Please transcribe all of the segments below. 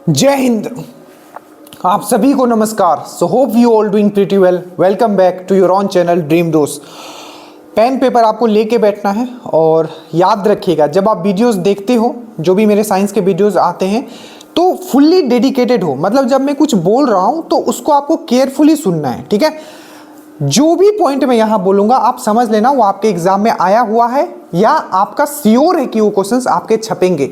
जय हिंद। आप सभी को नमस्कार। So hope you all doing pretty well. Welcome back to your own channel dream दोस्त। पेन पेपर आपको लेके बैठना है और याद रखिएगा, जब आप वीडियोस देखते हो, जो भी मेरे साइंस के वीडियोस आते हैं, तो फुल्ली डेडिकेटेड हो। मतलब जब मैं कुछ बोल रहा हूं तो उसको आपको केयरफुली सुनना है, ठीक है। जो भी पॉइंट मैं यहां बोलूंगा आप समझ लेना वो आपके एग्जाम में आया हुआ है या आपका श्योर है कि वो क्वेश्चंस आपके छपेंगे।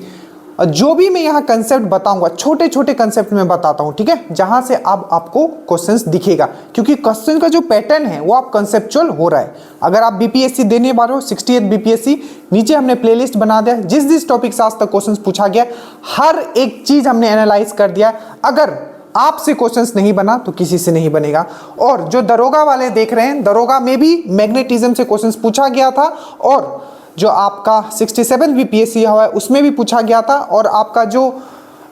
और जो भी मैं यहाँ कंसेप्ट बताऊंगा, छोटे छोटे कंसेप्ट में बताता हूँ, ठीक है, जहां से अब आपको क्वेश्चंस दिखेगा, क्योंकि क्वेश्चन का जो पैटर्न है वो आप कंसेप्चुअल हो रहा है। अगर आप बीपीएससी देने वाले हो, 68 बीपीएससी, नीचे हमने प्लेलिस्ट बना दिया, जिस टॉपिक से आज तक क्वेश्चंस पूछा गया हर एक चीज हमने एनालाइज कर दिया। अगर आपसे क्वेश्चंस नहीं बना तो किसी से नहीं बनेगा। और जो दरोगा वाले देख रहे हैं, दरोगा में भी मैग्नेटिज्म से क्वेश्चंस पूछा गया था, और जो आपका 67 बीपीएससी हुआ है उसमें भी पूछा गया था, और आपका जो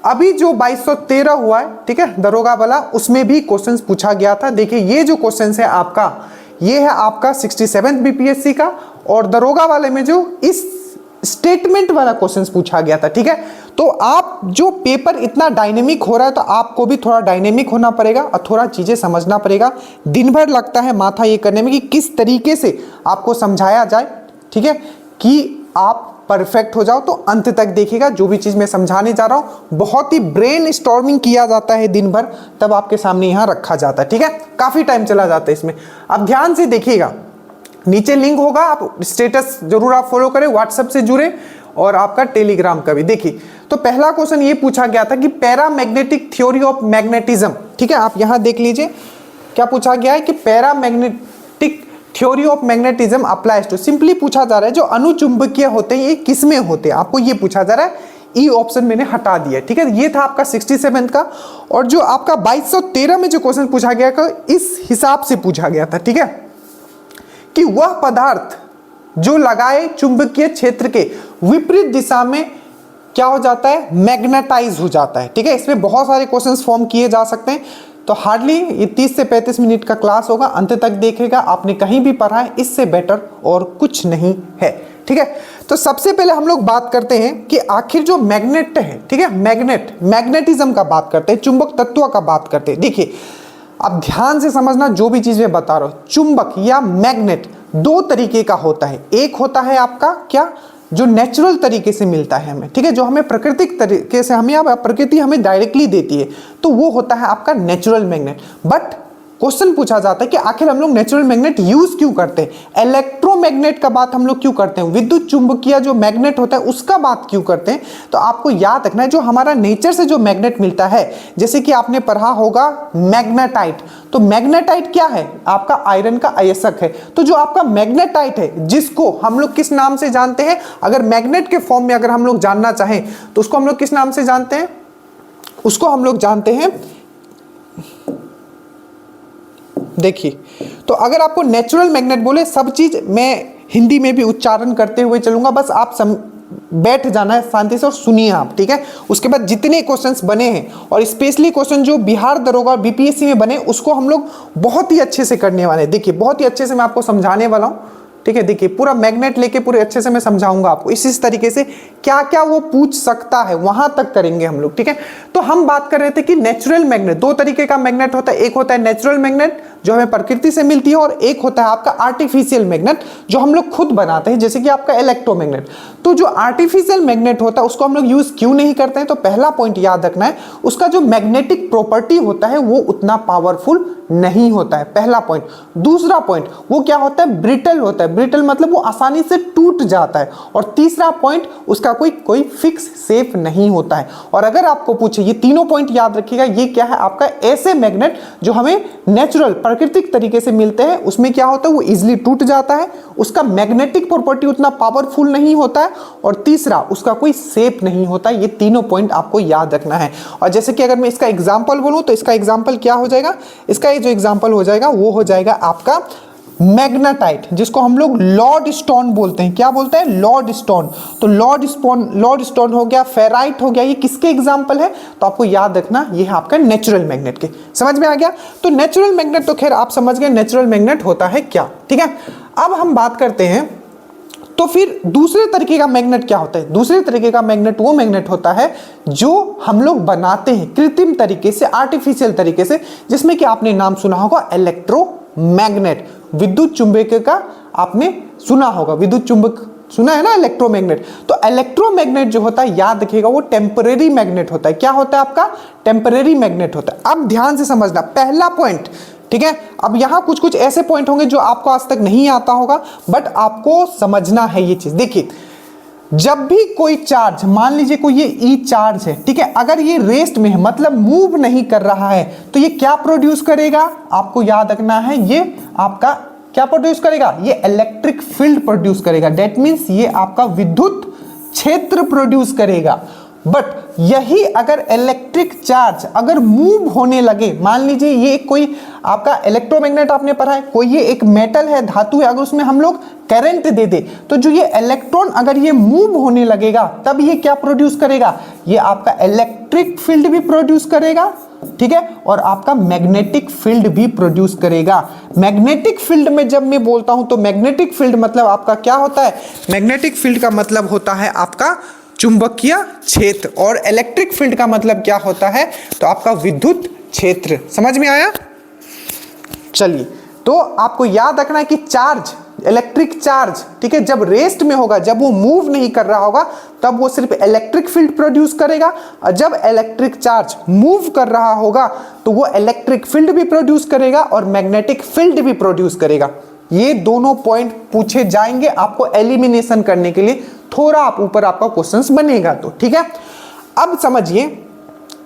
अभी जो 2213 हुआ है, ठीक है, दरोगा वाला, उसमें भी क्वेश्चंस पूछा गया था। देखिए ये जो क्वेश्चंस है आपका, ये है आपका 67 बीपीएससी का, और दरोगा वाले में जो इस स्टेटमेंट वाला क्वेश्चंस पूछा गया था, ठीक है। तो आप जो पेपर इतना डायनेमिक हो रहा है तो आपको भी थोड़ा डायनेमिक होना पड़ेगा और थोड़ा चीजें समझना पड़ेगा। दिन भर लगता है माथा ये करने में कि किस तरीके से आपको समझाया जाए, ठीक है, कि आप परफेक्ट हो जाओ। तो अंत तक देखिएगा, जो भी चीज मैं समझाने जा रहा हूं बहुत ही ब्रेन स्टॉर्मिंग किया जाता है दिन भर, तब आपके सामने यहां रखा जाता है, ठीक है। काफी टाइम चला जाता है इसमें। अब ध्यान से देखिएगा, नीचे लिंक होगा, आप स्टेटस जरूर आप फॉलो करें, व्हाट्सएप से जुड़े, और आपका टेलीग्राम का भी। देखिए तो पहला क्वेश्चन ये पूछा गया था कि पैरामैग्नेटिक थ्योरी ऑफ मैग्नेटिज्म, ठीक है, आप यहां देख लीजिए क्या पूछा गया है कि paramagnetic theory of magnetism applies to. Simply पूछा जा रहा है जो अनुचुंबकीय होते हैं ये किस में होते हैं, आपको ये पूछा जा रहा है। ई ऑप्शन मैंने हटा दिया, ठीक है। ये था आपका 67 का, और जो आपका 2213 में जो क्वेश्चन पूछा गया था इस हिसाब से पूछा गया था, ठीक है, कि वह पदार्थ जो लगाए चुंबकीय क्षेत्र के विपरीत दिशा में क्या हो जाता है, मैग्नेटाइज हो जाता है, ठीक है। इसमें बहुत सारे क्वेश्चंस फॉर्म किए जा सकते हैं, तो हार्डली ये 30 से 35 मिनट का क्लास होगा, अंत तक देखेगा, आपने कहीं भी पढ़ा है इससे बेटर और कुछ नहीं है, ठीक है। तो सबसे पहले हम लोग बात करते हैं कि आखिर जो मैग्नेट है, ठीक है, मैग्नेटिज्म का बात करते हैं, चुंबक तत्व का बात करते हैं। देखिए अब ध्यान से समझना, जो भी चीज मैं बता रहा हूं, चुंबक या मैग्नेट दो तरीके का होता है। एक होता है आपका क्या, जो नेचुरल तरीके से मिलता है हमें, ठीक है, जो हमें प्राकृतिक तरीके से हमें प्रकृति हमें डायरेक्टली देती है, तो वो होता है आपका नेचुरल मैग्नेट। बट क्वेश्चन पूछा जाता है कि आखिर हम लोग नेचुरल मैग्नेट यूज क्यों करते हैं, इलेक्ट्रोमैग्नेट का बात हम लोग क्यों करते हैं, विद्युत चुंबकीय जो मैग्नेट होता है उसका बात क्यों करते हैं। तो आपको याद रखना है जो हमारा नेचर से जो मैग्नेट मिलता है, जैसे कि आपने पढ़ा होगा मैग्नेटाइट, तो मैग्नेटाइट क्या है, आपका आयरन का अयस्क है। तो जो आपका मैग्नेटाइट है, जिसको हम लोग किस नाम से जानते हैं, अगर मैग्नेट के फॉर्म में अगर हम लोग जानना चाहें तो उसको हम लोग किस नाम से जानते हैं, उसको हम लोग जानते हैं, देखिए, तो अगर आपको नेचुरल मैग्नेट बोले, सब चीज मैं हिंदी में भी उच्चारण करते हुए चलूंगा, बस आप बैठ जाना है शांति से और सुनिए आप, ठीक है। उसके बाद जितने क्वेश्चंस बने हैं, और स्पेशली क्वेश्चन जो बिहार दरोगा और बीपीएससी में बने, उसको हम लोग बहुत ही अच्छे से करने वाले हैं। देखिए बहुत ही अच्छे से मैं आपको समझाने वाला हूँ, ठीक है। देखिए पूरा मैग्नेट लेके पूरे अच्छे से मैं समझाऊंगा आपको, इस तरीके से क्या क्या वो पूछ सकता है वहां तक करेंगे हम लोग, ठीक है। तो हम बात कर रहे थे कि नेचुरल मैग्नेट, दो तरीके का मैग्नेट होता है, एक होता है नेचुरल मैग्नेट जो हमें प्रकृति से मिलती है, और एक होता है आपका आर्टिफिशियल मैग्नेट जो हम लोग खुद बनाते हैं, जैसे कि आपका इलेक्ट्रोमैग्नेट। तो जो आर्टिफिशियल मैग्नेट होता है उसको हम लोग यूज क्यों नहीं करते हैं, तो पहला पॉइंट याद रखना है, उसका जो मैग्नेटिक प्रॉपर्टी होता है वो उतना पावरफुल नहीं होता है, पहला पॉइंट। दूसरा पॉइंट वो क्या होता है, ब्रिटल होता है, ब्रिटल मतलब वो आसानी से टूट जाता है। और तीसरा पॉइंट उसका कोई फिक्स शेप नहीं होता है। और अगर आपको पूछे, ये तीनों पॉइंट याद रखिएगा, ये क्या है आपका ऐसे मैग्नेट जो हमें नेचुरल प्राकृतिक तरीके से मिलते हैं, उसमें क्या होता है वो इजिली टूट जाता है, उसका मैग्नेटिक प्रॉपर्टी उतना पावरफुल नहीं होता है, और तीसरा उसका कोई शेप नहीं होता है। ये तीनों पॉइंट आपको याद रखना है। और जैसे कि अगर मैं इसका एग्जांपल बोलूं तो इसका एग्जांपल क्या हो जाएगा, इसका जो एग्जांपल हो जाएगा वो हो जाएगा आपका मैग्नेटाइट, जिसको हम लोग लॉर्ड स्टोन बोलते हैं। क्या बोलते हैं, लॉर्ड स्टोन। तो लॉर्ड स्टोन हो गया, फेराइट हो गया, ये किसके एग्जांपल है, तो आपको याद रखना ये है आपका नेचुरल मैग्नेट के। समझ में आ गया। तो नेचुरल मैग्नेट तो खैर आप समझ गए नेचुरल मैग्नेट होता है क्या, ठीक है। अब हम बात करते हैं तो फिर दूसरे तरीके का मैग्नेट क्या होता है? दूसरे तरीके का मैग्नेट वो मैग्नेट होता है जो हम लोग बनाते हैं कृत्रिम तरीके से, आर्टिफिशियल तरीके से, जिसमें कि आपने नाम सुना होगा इलेक्ट्रोमैग्नेट। विद्युत चुंबक का आपने सुना होगा, विद्युत चुंबक सुना है ना, इलेक्ट्रोमैग्नेट। तो इलेक्ट्रोमैग्नेट जो होता है, याद रखिएगा, वो टेम्परेरी मैग्नेट होता है। क्या होता है आपका? टेम्परेरी मैग्नेट होता है। अब ध्यान से समझना पहला पॉइंट, ठीक है। अब यहां कुछ कुछ ऐसे पॉइंट होंगे जो आपको आज तक नहीं आता होगा, बट आपको समझना है ये चीज। देखिए, जब भी कोई चार्ज, मान लीजिए कोई ये ई चार्ज है, ठीक है, अगर ये रेस्ट में है, मतलब मूव नहीं कर रहा है, तो ये क्या प्रोड्यूस करेगा? आपको याद रखना है, ये आपका क्या प्रोड्यूस करेगा? ये इलेक्ट्रिक फील्ड प्रोड्यूस करेगा। दैट मीन्स ये आपका विद्युत क्षेत्र प्रोड्यूस करेगा। बट यही अगर इलेक्ट्रिक चार्ज अगर मूव होने लगे, मान लीजिए ये कोई आपका इलेक्ट्रोमैग्नेट आपने पढ़ा है, कोई ये एक मेटल है, धातु है, अगर उसमें हम लोग करंट दे दे, तो जो ये इलेक्ट्रॉन अगर ये मूव होने लगेगा, तब ये क्या प्रोड्यूस करेगा? ये आपका इलेक्ट्रिक फील्ड भी प्रोड्यूस करेगा, ठीक है, और आपका मैग्नेटिक फील्ड भी प्रोड्यूस करेगा। मैग्नेटिक फील्ड में जब मैं बोलता हूं तो मैग्नेटिक फील्ड मतलब आपका क्या होता है? मैग्नेटिक फील्ड का मतलब होता है आपका चुंबकीय क्षेत्र, और इलेक्ट्रिक फील्ड का मतलब क्या होता है? तो आपका विद्युत क्षेत्र। समझ में आया? चलिए, तो आपको याद रखना है कि चार्ज, इलेक्ट्रिक चार्ज, ठीक है, जब रेस्ट में होगा, जब वो मूव नहीं कर रहा होगा, तब वो सिर्फ इलेक्ट्रिक फील्ड प्रोड्यूस करेगा, और जब इलेक्ट्रिक चार्ज मूव कर रहा होगा तो वो इलेक्ट्रिक फील्ड भी प्रोड्यूस करेगा और मैग्नेटिक फील्ड भी प्रोड्यूस करेगा। ये दोनों पॉइंट पूछे जाएंगे आपको एलिमिनेशन करने के लिए, थोड़ा आप ऊपर आपका क्वेश्चंस बनेगा तो, ठीक है। अब समझिए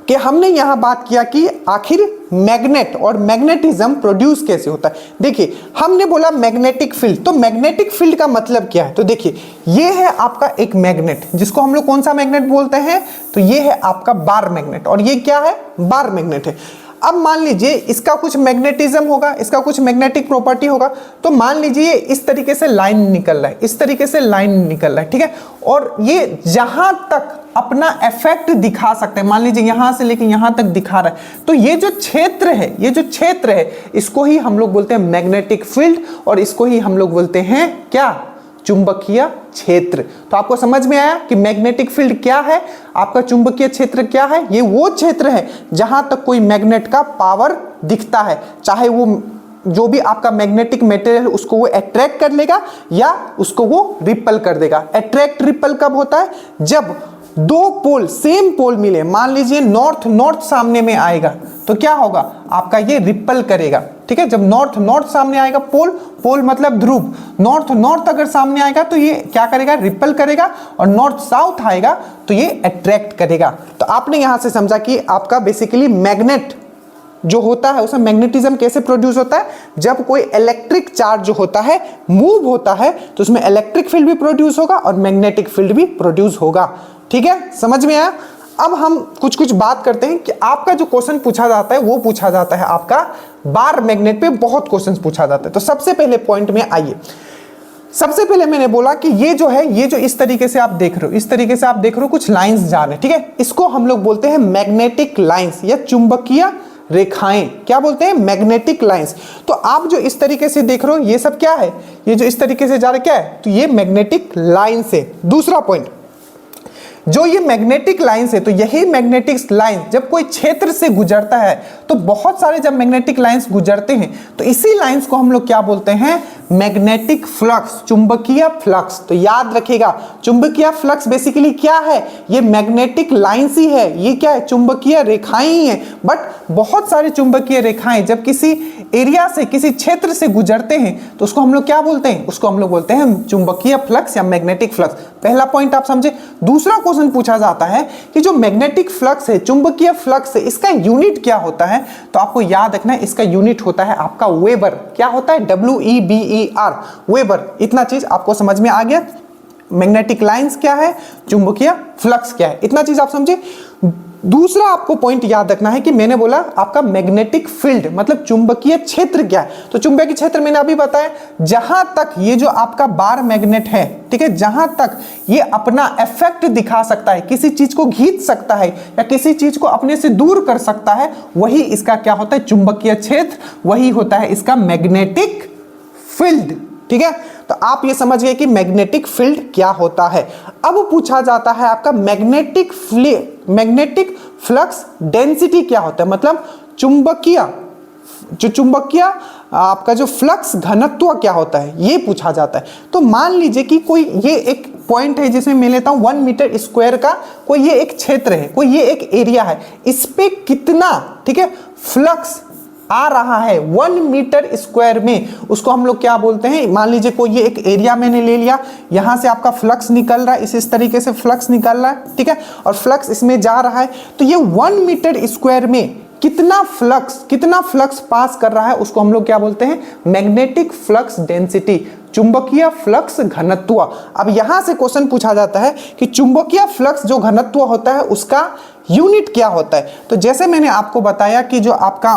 कि हमने यहां बात किया कि आखिर मैग्नेट और मैग्नेटिज्म प्रोड्यूस कैसे होता है। देखिए, हमने बोला मैग्नेटिक फील्ड, तो मैग्नेटिक फील्ड का मतलब क्या है? तो देखिए, ये है आपका एक मैग्नेट, जिसको हम लोग कौन सा मैग्नेट बोलते हैं? तो ये है आपका बार मैग्नेट, और ये क्या है? बार मैग्नेट है। अब मान लीजिए इसका कुछ मैग्नेटिज्म होगा, इसका कुछ मैग्नेटिक प्रॉपर्टी होगा, तो मान लीजिए इस तरीके से लाइन निकल रहा है, इस तरीके से लाइन निकल रहा है, ठीक है, और ये जहां तक अपना इफेक्ट दिखा सकते हैं, मान लीजिए यहां से लेके यहां तक दिखा रहा है, तो ये जो क्षेत्र है, ये जो क्षेत्र है, इसको ही हम लोग बोलते हैं मैग्नेटिक फील्ड, और इसको ही हम लोग बोलते हैं क्या? चुंबकीय क्षेत्र। तो आपको समझ में आया कि मैग्नेटिक फील्ड क्या है, आपका चुंबकीय क्षेत्र क्या है? ये वो क्षेत्र है जहां तक कोई मैग्नेट का पावर दिखता है, चाहे वो जो भी आपका मैग्नेटिक मटेरियल उसको वो अट्रैक्ट कर लेगा या उसको वो रिपल कर देगा। अट्रैक्ट रिपल कब होता है? जब दो पोल, सेम पोल मिले, मान लीजिए नॉर्थ नॉर्थ सामने में आएगा, तो क्या होगा? आपका ये रिपल करेगा, ठीक है। जब नॉर्थ नॉर्थ सामने आएगा, पोल पोल मतलब ध्रुव, नॉर्थ नॉर्थ अगर सामने आएगा तो ये क्या करेगा? रिपल करेगा, और नॉर्थ साउथ आएगा तो ये अट्रैक्ट करेगा। तो आपने यहां से समझा कि आपका बेसिकली मैग्नेट जो होता है उसमें मैग्नेटिज्म कैसे प्रोड्यूस होता है? जब कोई इलेक्ट्रिक चार्ज जो होता है मूव होता है, तो उसमें इलेक्ट्रिक फील्ड भी प्रोड्यूस होगा और मैग्नेटिक फील्ड भी प्रोड्यूस होगा, ठीक है। समझ में आया? अब हम कुछ कुछ बात करते हैं कि आपका जो क्वेश्चन पूछा जाता है वो पूछा जाता है आपका बार मैग्नेट पे, बहुत क्वेश्चन पूछा जाता है। तो सबसे पहले पॉइंट में आइए, सबसे पहले मैंने बोला कि ये जो है, ये जो इस तरीके से आप देख रहे हो, इस तरीके से आप देख रहे हो कुछ लाइंस जा रहे हैं, ठीक है, इसको हम लोग बोलते हैं मैग्नेटिक लाइंस या चुंबकीय रेखाएं। क्या बोलते हैं? Magnetic lines. तो आप जो इस तरीके से देख रहे हो ये सब क्या है? ये जो इस तरीके से जा रहा है क्या है? तो ये मैग्नेटिक लाइंस है। दूसरा पॉइंट, जो ये मैग्नेटिक लाइंस है, तो यही मैग्नेटिक लाइन जब कोई क्षेत्र से गुजरता है, तो बहुत सारे जब मैग्नेटिक लाइंस गुजरते हैं तो इसी लाइंस को हम लोग क्या बोलते हैं? मैग्नेटिक फ्लक्स, चुंबकीय फ्लक्स। तो याद रखिएगा, चुंबकीय फ्लक्स बेसिकली क्या है? ये मैग्नेटिक लाइंस ही है। ये क्या है? चुंबकीय रेखाएं ही है। बट बहुत सारी चुंबकीय रेखाएं जब किसी एरिया से, किसी क्षेत्र से गुजरते हैं, तो उसको हम लोग क्या बोलते हैं? उसको हम लोग बोलते हैं चुंबकीय फ्लक्स या मैग्नेटिक फ्लक्स। पहला पॉइंट आप समझे। दूसरा क्वेश्चन पूछा जाता है कि जो मैग्नेटिक फ्लक्स है, चुंबकीय फ्लक्स है, इसका यूनिट क्या होता है? तो आपको याद रखना है, इसका यूनिट होता है आपका वेबर। क्या होता है? WEBER, weber. इतना चीज आपको समझ में आ गया? मैग्नेटिक लाइंस क्या है, चुंबकीय फ्लक्स क्या है, इतना चीज आप समझे। दूसरा आपको पॉइंट याद रखना है कि मैंने बोला आपका मैग्नेटिक फील्ड मतलब चुंबकीय क्षेत्र क्या है। तो चुंबकीय क्षेत्र मैंने अभी बताया, जहां तक ये जो आपका बार मैग्नेट है, ठीक है, जहां तक ये अपना इफेक्ट दिखा सकता है, किसी चीज को खींच सकता है या किसी चीज को अपने से दूर कर सकता है, वही इसका क्या होता है? चुंबकीय क्षेत्र। वही होता है इसका मैग्नेटिक फील्ड, ठीक है, तो आप ये समझ गए कि मैग्नेटिक फील्ड क्या होता है। अब पूछा जाता है आपका मैग्नेटिक फ्लक्स डेंसिटी क्या होता है, मतलब चुंबकीय आपका जो फ्लक्स घनत्व क्या होता है, ये पूछा जाता है। तो मान लीजिए कि कोई ये एक पॉइंट है जिसमें मैं लेता हूं 1 मीटर स्क्वायर का कोई ये एक क्षेत्र है, कोई ये एक एरिया है, इस पे कितना, ठीक है, फ्लक्स आ रहा है 1 मीटर स्क्वायर में, उसको हम लोग क्या बोलते हैं। मान लीजिए कोई ये एक एरिया मैंने ले लिया, यहां से आपका फ्लक्स निकल रहा है, इस तरीके से फ्लक्स निकल रहा है, ठीक है, और फ्लक्स इसमें जा रहा है, तो ये 1 मीटर स्क्वायर में कितना फ्लक्स पास कर रहा है, उसको हम लोग क्या बोलते हैं, मैग्नेटिक फ्लक्स डेंसिटी, चुंबकीय फ्लक्स घनत्व। अब यहां से क्वेश्चन पूछा जाता है कि चुंबकीय फ्लक्स जो घनत्व होता है उसका यूनिट क्या होता है। तो जैसे मैंने आपको बताया कि जो आपका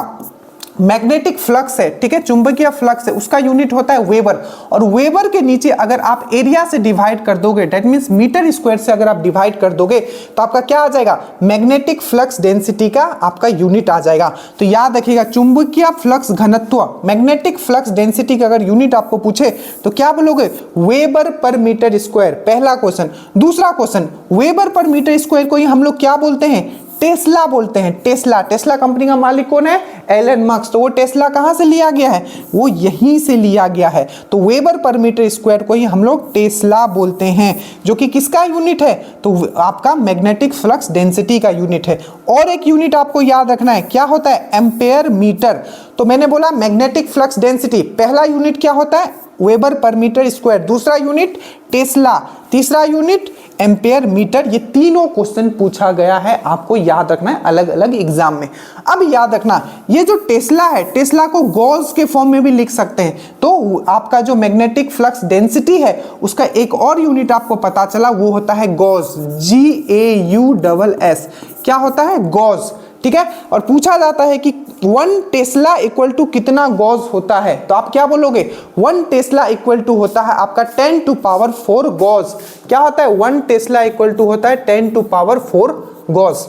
मैग्नेटिक फ्लक्स है, ठीक है, चुंबकीय फ्लक्स है, उसका यूनिट होता है वेबर, और वेबर के नीचे अगर आप एरिया से डिवाइड कर दोगे, दैट मींस मीटर स्क्वायर से अगर आप डिवाइड कर दोगे, तो आपका क्या आ जाएगा, मैग्नेटिक फ्लक्स डेंसिटी का आपका यूनिट आ जाएगा। तो याद रखिएगा, चुंबकीय फ्लक्स घनत्व, मैग्नेटिक फ्लक्स डेंसिटी का अगर यूनिट आपको पूछे तो क्या बोलोगे, वेबर पर मीटर स्क्वायर, पहला क्वेश्चन। दूसरा question, weber per metre square को ही हम लोग क्या बोलते हैं, टेस्ला बोलते हैं। टेस्ला कंपनी का मालिक कौन है, एलन मस्क। तो वो टेस्ला कहां से लिया गया है, वो यहीं से लिया गया है। तो वेबर पर मीटर स्क्वायर को ही हम लोग टेस्ला बोलते हैं, जो कि किसका यूनिट है, तो आपका मैग्नेटिक फ्लक्स डेंसिटी का यूनिट है। और एक यूनिट आपको याद रखना है, क्या होता है, एम्पेयर मीटर। तो मैंने बोला मैग्नेटिक फ्लक्स डेंसिटी, पहला यूनिट क्या होता है, वेबर पर मीटर स्क्वायर, दूसरा यूनिट टेस्ला, तीसरा यूनिट एम्पेयर मीटर। ये तीनों क्वेश्चन पूछा गया है, आपको याद रखना है अलग अलग एग्जाम में। अब याद रखना, ये जो टेस्ला है, टेस्ला को गॉस के फॉर्म में भी लिख सकते हैं। तो आपका जो मैग्नेटिक फ्लक्स डेंसिटी है उसका एक और यूनिट आपको पता चला, वो होता है गॉस, GAUSS। क्या होता है, गॉस, ठीक है। और पूछा जाता है कि 1 टेस्ला इक्वल टू कितना गॉस होता है, तो आप क्या बोलोगे, 1 टेस्ला इक्वल टू होता है आपका 10 टू पावर 4 गॉस। क्या होता है, 1 टेस्ला इक्वल टू होता है 10 टू पावर 4 गॉस।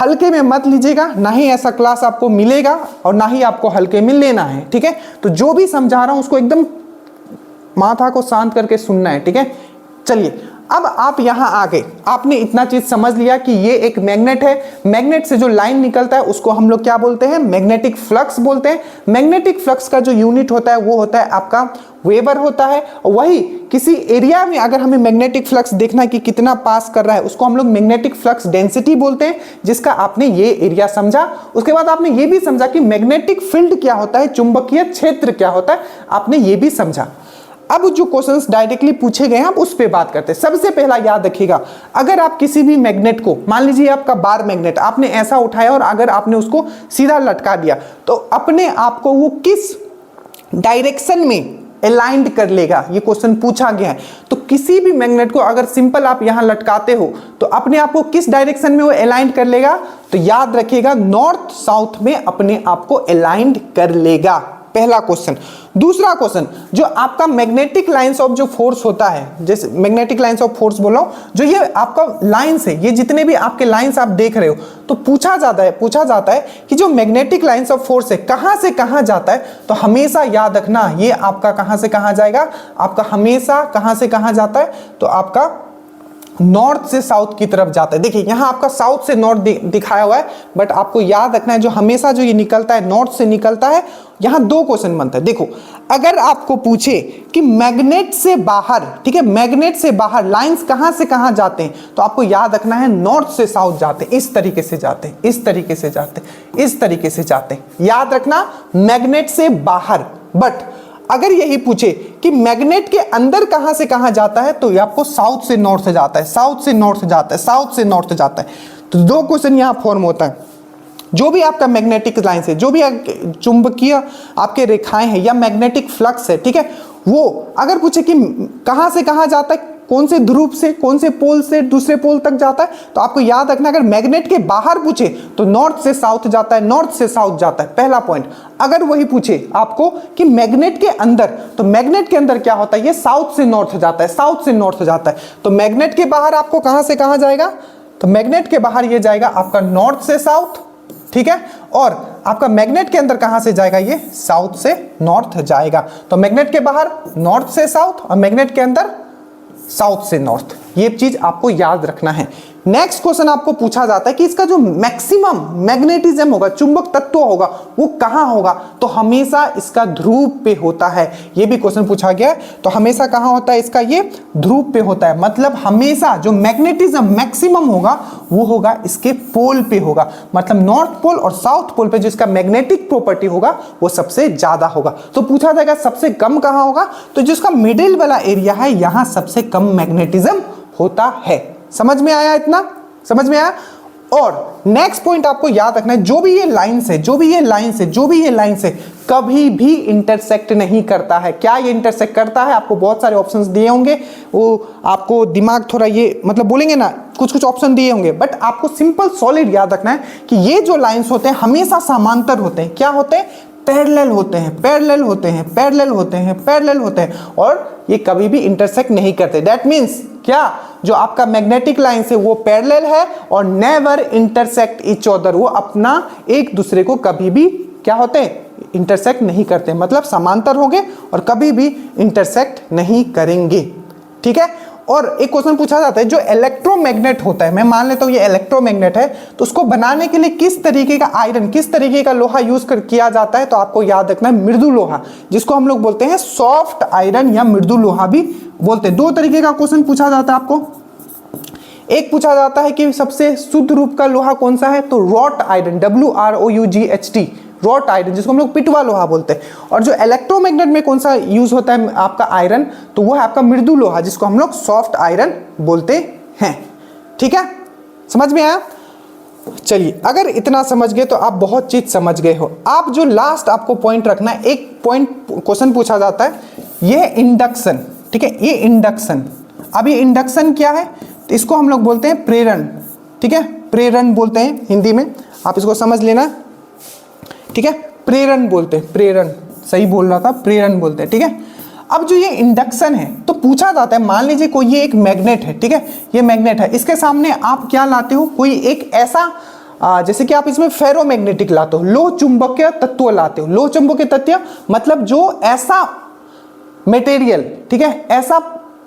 हल्के में मत लीजिएगा, ना ही ऐसा क्लास आपको मिलेगा और ना ही आपको हल्के में लेना है, ठीक है। तो जो भी समझा रहा हूं उसको एकदम माथा को शांत करके सुनना है, ठीक है। चलिए, अब आप यहां आगे आपने इतना चीज समझ लिया कि ये एक मैग्नेट है, मैग्नेट से जो लाइन निकलता है उसको हम लोग क्या बोलते हैं, मैग्नेटिक फ्लक्स बोलते हैं। मैग्नेटिक फ्लक्स का जो यूनिट होता है वो होता है आपका वेबर होता है। वही किसी एरिया में अगर हमें मैग्नेटिक फ्लक्स देखना है कि कितना पास कर रहा है, उसको हम लोग मैग्नेटिक फ्लक्स डेंसिटी बोलते हैं, जिसका आपने ये एरिया समझा। उसके बाद आपने ये भी समझा कि मैग्नेटिक फील्ड क्या होता है, चुंबकीय क्षेत्र क्या होता है, आपने ये भी समझा। अब जो क्वेश्चंस डायरेक्टली पूछे गए हैं आप उस पे बात करते हैं। सबसे पहला याद रखिएगा, अगर आप किसी भी मैग्नेट को, मान लीजिए आपका बार मैग्नेट, आपने ऐसा उठाया और अगर आपने उसको सीधा लटका दिया, तो अपने आप को वो किस डायरेक्शन में अलाइंड कर लेगा, ये क्वेश्चन पूछा गया है। तो किसी भी मैग्नेट को अगर सिंपल आप यहां लटकाते हो तो अपने आप को किस डायरेक्शन में वो अलाइंड कर लेगा, तो याद रखिएगा नॉर्थ साउथ में अपने आप को अलाइंड कर लेगा, पहला क्वेश्चन। दूसरा क्वेश्चन, जो आपका मैग्नेटिक लाइंस ऑफ जो फोर्स होता है, जैसे मैग्नेटिक लाइंस ऑफ फोर्स बोलो, जो ये आपका लाइंस है, ये जितने भी आपके लाइंस आप देख रहे हो, तो पूछा जाता है कि जो मैग्नेटिक लाइंस ऑफ फोर्स है कहां से कहां जाता है। तो हमेशा याद रखना, ये आपका कहां से कहां जाएगा, आपका हमेशा कहां से कहां जाता है, तो आपका नॉर्थ से साउथ की तरफ जाता है। देखिए यहां आपका साउथ से नॉर्थ दिखाया हुआ है, बट आपको याद रखना है जो हमेशा जो ये निकलता है नॉर्थ से निकलता है। यहां दो क्वेश्चन बनता है। देखो, अगर आपको पूछे कि मैग्नेट से बाहर, ठीक है, मैग्नेट से बाहर लाइंस कहां से कहां जाते हैं, तो आपको याद रखना है नॉर्थ से साउथ जाते हैं, इस तरीके से जाते हैं, इस तरीके से जाते हैं, इस तरीके से जाते हैं। याद रखना मैग्नेट से बाहर। बट अगर यही पूछे कि मैग्नेट के अंदर कहां से कहां जाता है, तो ये आपको साउथ से नॉर्थ जाता है, साउथ से नॉर्थ जाता है, साउथ से नॉर्थ जाता है। तो दो क्वेश्चन यहां फॉर्म होता है। जो भी आपका मैग्नेटिक लाइंस है, जो भी चुंबकीय आपके रेखाएं हैं या मैग्नेटिक फ्लक्स है, ठीक है, वो अगर पूछे कि कहां से कहां जाता है, कौन से ध्रुव से, कौन से पोल से दूसरे पोल तक जाता है, तो आपको याद रखना अगर मैग्नेट के बाहर पूछे तो नॉर्थ से साउथ जाता है, नॉर्थ से साउथ जाता है, पहला पॉइंट। अगर वही पूछे आपको कि मैग्नेट के अंदर, तो मैग्नेट के अंदर क्या होता है, ये साउथ से नॉर्थ जाता है, साउथ से नॉर्थ जाता है। तो मैग्नेट के बाहर आपको कहां से कहां जाएगा, तो मैग्नेट के बाहर ये जाएगा आपका नॉर्थ से साउथ, ठीक है। और आपका मैग्नेट के अंदर कहां से जाएगा, ये साउथ से नॉर्थ जाएगा। तो मैग्नेट के बाहर नॉर्थ से साउथ और मैग्नेट के अंदर साउथ से नॉर्थ, ये चीज आपको याद रखना है। नेक्स्ट क्वेश्चन आपको पूछा जाता है कि इसका जो मैक्सिमम मैग्नेटिज्म होगा, चुंबक तत्व होगा, वो कहां होगा, तो हमेशा इसका ध्रुव पे होता है। ये भी क्वेश्चन पूछा गया है। तो हमेशा कहां होता है इसका, ये ध्रुव पे होता है। मतलब हमेशा जो मैग्नेटिज्म मैक्सिमम होगा वो होगा इसके पोल पे होगा। मतलब नॉर्थ पोल और साउथ पोल पे जो इसका मैग्नेटिक प्रॉपर्टी होगा वो सबसे ज्यादा होगा। तो पूछा जाएगा सबसे कम कहां होगा, तो जिसका मिडिल वाला एरिया है यहां सबसे कम मैग्नेटिज्म होता है। समझ में आया, इतना समझ में आया। और नेक्स्ट पॉइंट आपको याद रखना है, जो भी ये लाइंस है, जो भी ये लाइंस है, जो भी ये लाइंस है, कभी भी इंटरसेक्ट नहीं करता है। क्या ये इंटरसेक्ट करता है, आपको बहुत सारे ऑप्शंस दिए होंगे, वो आपको दिमाग थोड़ा ये मतलब बोलेंगे ना, कुछ कुछ ऑप्शन दिए होंगे, बट आपको सिंपल सॉलिड याद रखना है कि ये जो लाइंस होते हैं हमेशा समांतर होते हैं। क्या होते हैं, पैरेलल होते हैं, पैरेलल होते हैं, पैरेलल होते हैं, पैरेलल होते हैं, और ये कभी भी इंटरसेक्ट नहीं करते। दैट मीन्स क्या, जो आपका मैग्नेटिक लाइंस है वो पैरेलल है और नेवर इंटरसेक्ट ईच अदर, वो अपना एक दूसरे को कभी भी क्या होते हैं, इंटरसेक्ट नहीं करते। मतलब समांतर होंगे और कभी भी इंटरसेक्ट नहीं करेंगे। ठीक है। और एक क्वेश्चन पूछा जाता है, जो इलेक्ट्रोमैग्नेट होता है, मैं मान लेता हूं ये इलेक्ट्रोमैग्नेट है, तो उसको बनाने के लिए किस तरीके का आयरन, किस तरीके का लोहा यूज किया जाता है, तो आपको याद रखना है मृदु लोहा, जिसको हम लोग बोलते हैं सॉफ्ट आयरन या मृदु लोहा भी बोलते हैं। दो तरीके का क्वेश्चन पूछा जाता है आपको। एक पूछा जाता है कि सबसे शुद्ध रूप का लोहा कौन सा है, तो wrought iron, WROUGHT, wrought iron, जिसको हम लोग पिटवा लोहा बोलते हैं। और जो इलेक्ट्रोमैग्नेट में कौन सा यूज होता है आपका आयरन, तो वो है आपका मृदु लोहा, जिसको हम लोग सॉफ्ट आयरन बोलते हैं। ठीक है, समझ में आया। चलिए, अगर इतना समझ गए तो आप बहुत चीज समझ गए हो। आप जो लास्ट आपको पॉइंट रखना है, एक पॉइंट क्वेश्चन पूछा जाता है, ये इंडक्शन। ठीक है, ये इंडक्शन, अब ये इंडक्शन क्या है, तो इसको हम लोग बोलते हैं प्रेरण। ठीक है, प्रेरण बोलते हैं हिंदी में, आप इसको समझ लेना। ठीक है, प्रेरण बोलते हैं, प्रेरण, सही बोल रहा था, प्रेरण बोलते हैं। ठीक है, अब जो ये इंडक्शन है, तो पूछा जाता है, मान लीजिए कोई ये एक मैग्नेट है। ठीक है, ये मैग्नेट है, इसके सामने आप क्या लाते हो, कोई एक ऐसा जैसे कि आप इसमें फेरोमैग्नेटिक लाते हो, लोह चुंबकीय तत्व लाते हो। लोह चुंबकीय तत्व मतलब जो ऐसा मटेरियल, ठीक है, ऐसा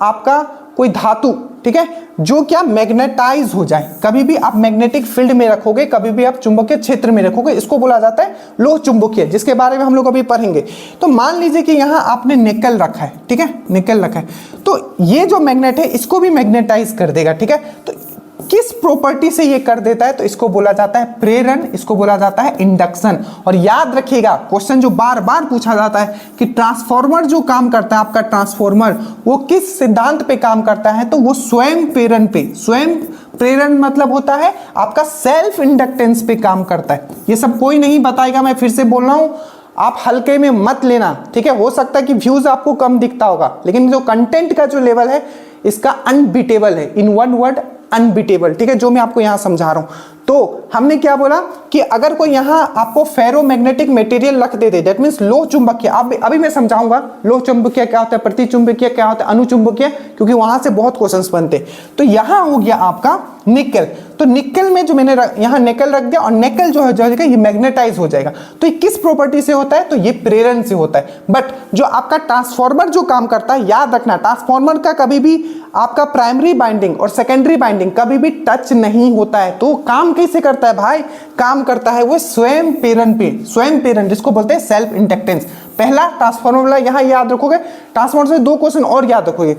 आपका कोई धातु, ठीक है, जो क्या मैग्नेटाइज हो जाए। कभी भी आप मैग्नेटिक फील्ड में रखोगे, कभी भी आप चुंबकीय क्षेत्र में रखोगे, इसको बोला जाता है लोह चुंबकीय, जिसके बारे में हम लोग अभी पढ़ेंगे। तो मान लीजिए कि यहाँ आपने निकल रखा है। ठीक है, निकल रखा है, तो ये जो मैग्नेट है इसको भी मैग्नेटाइज कर देगा। ठीक है, तो किस प्रॉपर्टी से ये कर देता है, तो इसको बोला जाता है प्रेरण, इसको बोला जाता है इंडक्शन। और याद रखिएगा, क्वेश्चन जो बार बार पूछा जाता है कि ट्रांसफॉर्मर जो काम करता है, आपका ट्रांसफॉर्मर वो किस सिद्धांत पे काम करता है, तो वो स्वयं प्रेरण पे, स्वयं प्रेरण मतलब होता है आपका सेल्फ इंडक्टेंस पे काम करता है। ये सब कोई नहीं बताएगा, मैं फिर से बोल रहा हूं, आप हल्के में मत लेना। ठीक है, हो सकता है कि व्यूज आपको कम दिखता होगा, लेकिन जो कंटेंट का जो लेवल है इसका अनबीटेबल है, इन वन वर्ड अनबीटेबल। ठीक है, जो मैं आपको यहां समझा रहा हूं। तो हमने क्या बोला कि अगर कोई यहां आपको फेरोमैग्नेटिक मटेरियल रख देते, दैट मींस लोह चुंबकीय, अभी मैं समझाऊंगा लोह चुंबकीय क्या होता है, प्रतिचुंबकीय क्या होता है, अनुचुंबकीय, क्योंकि वहां से बहुत क्वेश्चंस बनते। तो यहां हो गया आपका निकल, तो निकल में जो मैंने यहां निकल रख दिया, और निकल जो है ये मैग्नेटाइज हो जाएगा। तो ये किस प्रॉपर्टी से होता है, तो ये प्रेरण से होता है। बट जो आपका ट्रांसफॉर्मर जो काम करता है, याद रखना, ट्रांसफॉर्मर का कभी भी आपका प्राइमरी बाइंडिंग और सेकेंडरी बाइंडिंग कभी भी टच नहीं होता है। तो काम कैसे करता है भाई, काम करता है वो स्वयं प्रेरण पे, स्वयं प्रेरण, जिसको बोलते हैं सेल्फ इंडक्टेंस। पहला ट्रांसफॉर्मर वाला यहां याद रखोगे। ट्रांसफॉर्मर से दो क्वेश्चन और याद रखोगे,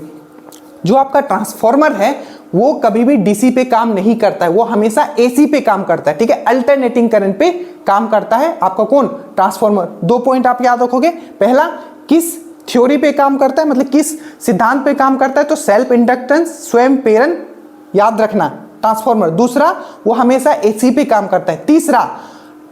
जो आपका ट्रांसफॉर्मर है वो कभी भी डीसी पे काम नहीं करता है, वो हमेशा एसी पे काम करता है। ठीक है, अल्टरनेटिंग करंट पे काम करता है आपका कौन, ट्रांसफॉर्मर। दो पॉइंट आप याद रखोगे, पहला किस थ्योरी पे काम करता है, मतलब किस सिद्धांत पे काम करता है, तो सेल्फ इंडक्टेंस, स्वयं प्रेरण, याद रखना ट्रांसफॉर्मर। दूसरा, वो हमेशा एसी पे काम करता है। तीसरा,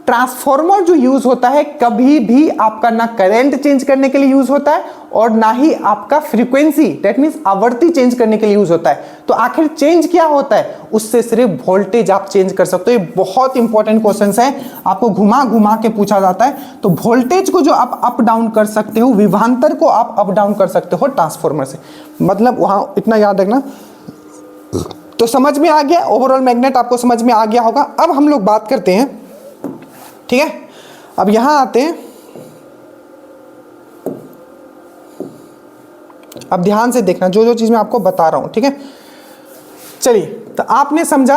ट्रांसफॉर्मर जो यूज होता है कभी भी आपका ना करंट चेंज करने के लिए यूज होता है और ना ही आपका फ्रीक्वेंसी, दैट मींस आवृत्ति चेंज करने के लिए यूज होता है। तो आखिर चेंज क्या होता है, उससे सिर्फ वोल्टेज आप चेंज कर सकते हो। ये बहुत इंपॉर्टेंट क्वेश्चन है, आपको घुमा घुमा के पूछा जाता है। तो वोल्टेज को जो आप अप डाउन कर सकते हो, विभवांतर को आप अप डाउन कर सकते हो ट्रांसफॉर्मर से। मतलब वहां इतना याद रखना। तो समझ में आ गया, ओवरऑल मैग्नेट आपको समझ में आ गया होगा। अब हम लोग बात करते हैं ठीक है, अब यहां आते हैं, अब ध्यान से देखना जो जो चीज मैं आपको बता रहा हूं, ठीक है। चलिए, तो आपने समझा।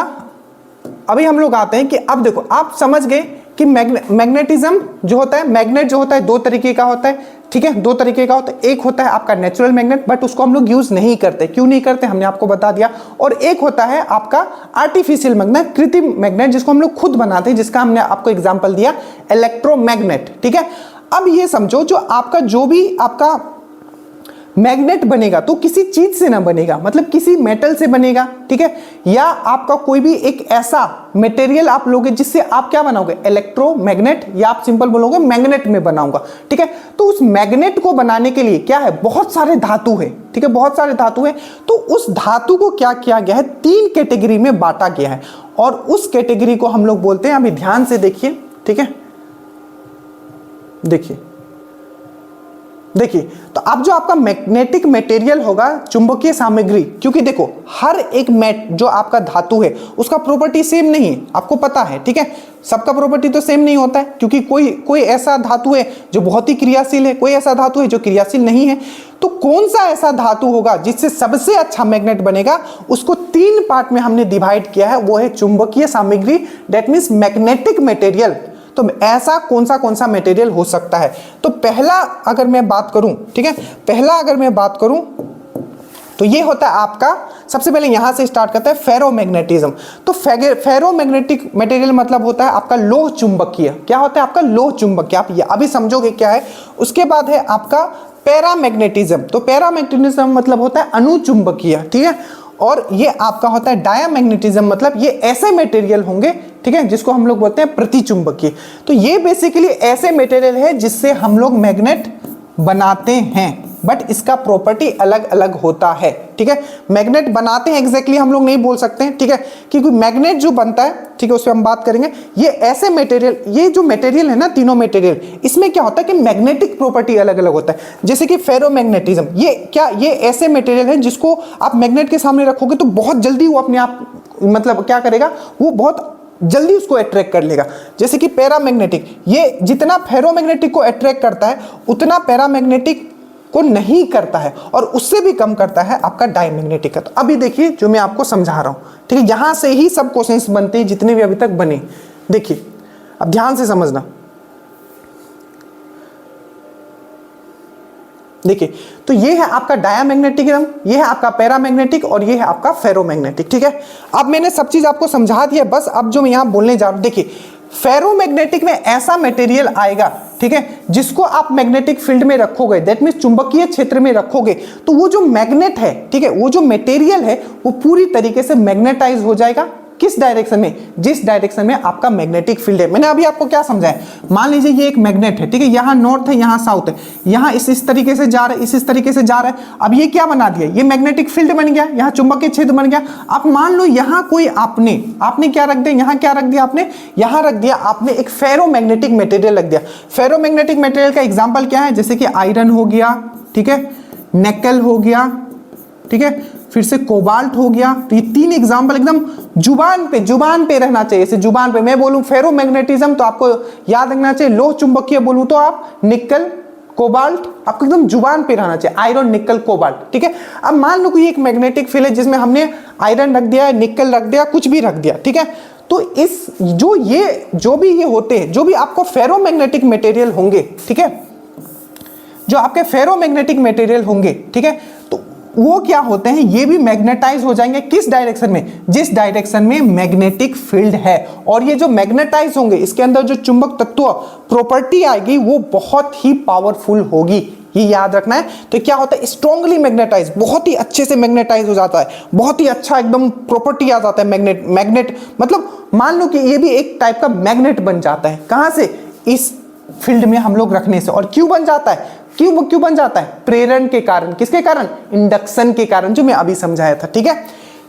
अभी हम लोग आते हैं कि अब देखो, आप समझ गए कि मैग्नेटिज्म जो होता है, मैग्नेट जो होता है दो तरीके का होता है, ठीक है, दो तरीके का होता है। एक होता है आपका नेचुरल मैग्नेट, बट उसको हम लोग यूज नहीं करते। क्यों नहीं करते, हमने आपको बता दिया। और एक होता है आपका आर्टिफिशियल मैग्नेट, कृत्रिम मैग्नेट, जिसको हम लोग खुद बनाते हैं, जिसका हमने आपको एग्जांपल दिया इलेक्ट्रोमैग्नेट, ठीक है। अब ये समझो, जो आपका जो भी आपका मैग्नेट बनेगा तो किसी चीज से ना बनेगा, मतलब किसी मेटल से बनेगा, ठीक है, या आपका कोई भी एक ऐसा मटेरियल आप लोगे जिससे आप क्या बनाओगे, इलेक्ट्रोमैग्नेट, या आप सिंपल बोलोगे मैग्नेट में बनाऊंगा, ठीक है। तो उस मैग्नेट को बनाने के लिए क्या है, बहुत सारे धातु है, ठीक है, बहुत सारे धातु है। तो उस धातु को क्या किया गया है, 3 कैटेगरी में बांटा गया है, और उस कैटेगरी को हम लोग बोलते हैं, अभी ध्यान से देखिए, ठीक है, देखिए, तो अब जो आपका मैग्नेटिक मटेरियल होगा, चुंबकीय सामग्री, क्योंकि देखो हर एक जो आपका धातु है उसका प्रॉपर्टी सेम नहीं है, आपको पता है, ठीक है, सबका प्रॉपर्टी तो सेम नहीं होता है, क्योंकि कोई ऐसा धातु है जो बहुत ही क्रियाशील है, कोई ऐसा धातु है जो क्रियाशील नहीं है। तो कौन सा ऐसा धातु होगा जिससे सबसे अच्छा मैग्नेट बनेगा, उसको 3 पार्ट में हमने डिवाइड किया है, वो है चुंबकीय सामग्री, दैट मीन्स मैग्नेटिक मटेरियल। तो ऐसा कौन सा मटेरियल हो सकता है। तो पहला अगर मैं बात करूं, ठीक है, पहला अगर मैं बात करूं तो ये होता है आपका, सबसे पहले यहां से स्टार्ट करता है फेरोमैग्नेटिज्म। तो फेरोमैग्नेटिक मटेरियल मतलब होता है आपका लोह चुंबकीय। क्या होता है आपका लोह चुंबकीय, आप ये अभी समझोगे क्या है। उसके बाद है आपका पैरामैग्नेटिज्म। तो पैरामैग्नेटिज्म मतलब होता है अनुचुंबकीय, ठीक है। और ये आपका होता है डायामैग्नेटिज्म, मतलब ये ऐसे मटेरियल होंगे, ठीक है, जिसको हम लोग बोलते हैं प्रतिचुंबकीय। तो ये बेसिकली ऐसे मटेरियल है जिससे हम लोग मैग्नेट बनाते हैं, बट इसका प्रॉपर्टी अलग अलग होता है, ठीक है। मैग्नेट बनाते हैं एग्जैक्टली हम लोग नहीं बोल सकते हैं, ठीक है, क्योंकि मैग्नेट जो बनता है, ठीक है, उस पर हम बात करेंगे। ये ऐसे मटेरियल, ये जो मटेरियल है ना, तीनों मटेरियल, इसमें क्या होता है कि मैग्नेटिक प्रॉपर्टी अलग अलग होता है। जैसे कि फेरोमैग्नेटिज्म, ये ऐसे मटेरियल है जिसको आप मैग्नेट के सामने रखोगे तो बहुत जल्दी वो अपने आप, मतलब क्या करेगा, वो बहुत जल्दी उसको अट्रैक्ट कर लेगा। जैसे कि पैरामैग्नेटिक, ये जितना फेरोमैग्नेटिक को अट्रैक्ट करता है उतना पैरामैग्नेटिक को नहीं करता है, और उससे भी कम करता है आपका डायमैग्नेटिक का। तो अभी देखिए जो मैं आपको समझा रहा हूं, ठीक है, यहां से ही सब क्वेश्चंस बनते हैं जितने भी अभी तक बने। देखिए अब ध्यान से समझना, देखिए, तो ये है आपका डायामैग्नेटिज्म, ये है आपका पैरामैग्नेटिक, और ये है आपका फेरोमैग्नेटिक, ठीक है। अब मैंने सब चीज आपको समझा दिया, बस अब जो मैं यहां बोलने जा रहा हूं, देखिए फेरोमैग्नेटिक में ऐसा मटेरियल आएगा, ठीक है, जिसको आप मैग्नेटिक फील्ड में रखोगे, दैट मींस चुंबकीय क्षेत्र में रखोगे, तो वो जो मैग्नेट है, ठीक है, वो जो मटेरियल है वो पूरी तरीके से मैग्नेटाइज हो जाएगा। किस डायरेक्शन में, जिस डायरेक्शन में आपका मैग्नेटिक फील्ड है। मैंने अभी आपको क्या समझाया, मान लीजिए ये एक मैग्नेट है, ठीक है, यहाँ नॉर्थ है, यहाँ साउथ है, यहाँ इस तरीके से जा रहा है, इस तरीके से जा रहा है। अब ये क्या बना दिया, ये मैग्नेटिक फील्ड बन गया, यहाँ चुंबकीय क्षेत्र बन गया। आप मान लो यहाँ कोई आपने क्या रख दिया, यहाँ क्या रख दिया आपने, यहाँ रख दिया आपने एक फेरोमैग्नेटिक मटेरियल रख दिया। फेरोमैग्नेटिक मटेरियल का एग्जाम्पल क्या है, जैसे कि आयरन हो गया, ठीक है, निकल हो गया, ठीक है, फिर से कोबाल्ट हो गया। तो ये 3 एग्जांपल एकदम जुबान पे रहना चाहिए। जैसे जुबान पे मैं बोलूं फेरोमैग्नेटिज्म तो आपको याद रखना चाहिए, लोह चुंबकीय बोलूं तो आप निकल कोबाल्ट, आपको एकदम जुबान पे रहना चाहिए, आयरन निकल कोबाल्ट, ठीक है। अब मान लो कोई एक मैग्नेटिक फील्ड है जिसमें हमने आयरन रख दिया, निकल रख दिया, कुछ भी रख दिया, ठीक है। तो इस जो भी ये होते हैं, जो भी आपको फेरोमैग्नेटिक मटेरियल होंगे, ठीक है, जो आपके फेरोमैग्नेटिक मटेरियल होंगे, ठीक है, तो वो क्या होते हैं, ये भी मैग्नेटाइज हो जाएंगे। किस डायरेक्शन में, जिस डायरेक्शन में मैग्नेटिक फील्ड है। और ये जो मैग्नेटाइज होंगे, इसके अंदर जो चुंबक तत्व प्रॉपर्टी आएगी वो बहुत ही पावरफुल होगी, ये याद रखना है। तो क्या होता है, स्ट्रांगली मैग्नेटाइज, बहुत ही अच्छे से मैग्नेटाइज हो जाता है, बहुत ही अच्छा एकदम प्रॉपर्टी आ जाता है। मैग्नेट मतलब मान लो कि ये भी एक टाइप का मैग्नेट बन जाता है। कहां से, इस फील्ड में हम लोग रखने से। और क्यों बन जाता है, क्यों बन जाता है, प्रेरण के कारण। किसके कारण, इंडक्शन के कारण, जो मैं अभी समझाया था, ठीक है,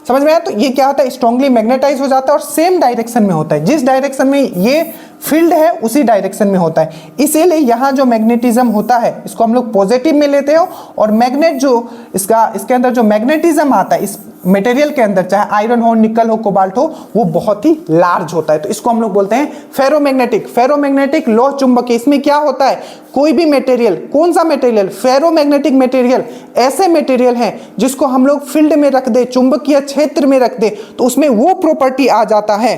समझ में आया। तो ये क्या होता है, स्ट्रांगली मैग्नेटाइज हो जाता है और सेम डायरेक्शन में होता है, जिस डायरेक्शन में ये फील्ड है उसी डायरेक्शन में होता है। इसीलिए यहाँ जो मैग्नेटिज्म होता है इसको हम लोग पॉजिटिव में लेते हो, और मैग्नेट जो इसके अंदर जो मैग्नेटिज्म आता है, मटेरियल के अंदर, चाहे आयरन हो, निकल हो, कोबाल्ट हो, वो बहुत ही लार्ज होता है। तो इसको हम लोग बोलते हैं फेरोमैग्नेटिक। फेरोमैग्नेटिक लोह चुंबकीय। इसमें क्या होता है, कोई भी मटेरियल, कौन सा मटेरियल, फेरोमैग्नेटिक मटेरियल, ऐसे मटेरियल हैं जिसको हम लोग फील्ड में रख दे, चुंबकीय क्षेत्र में रख दे, तो उसमें वो प्रॉपर्टी आ जाता है।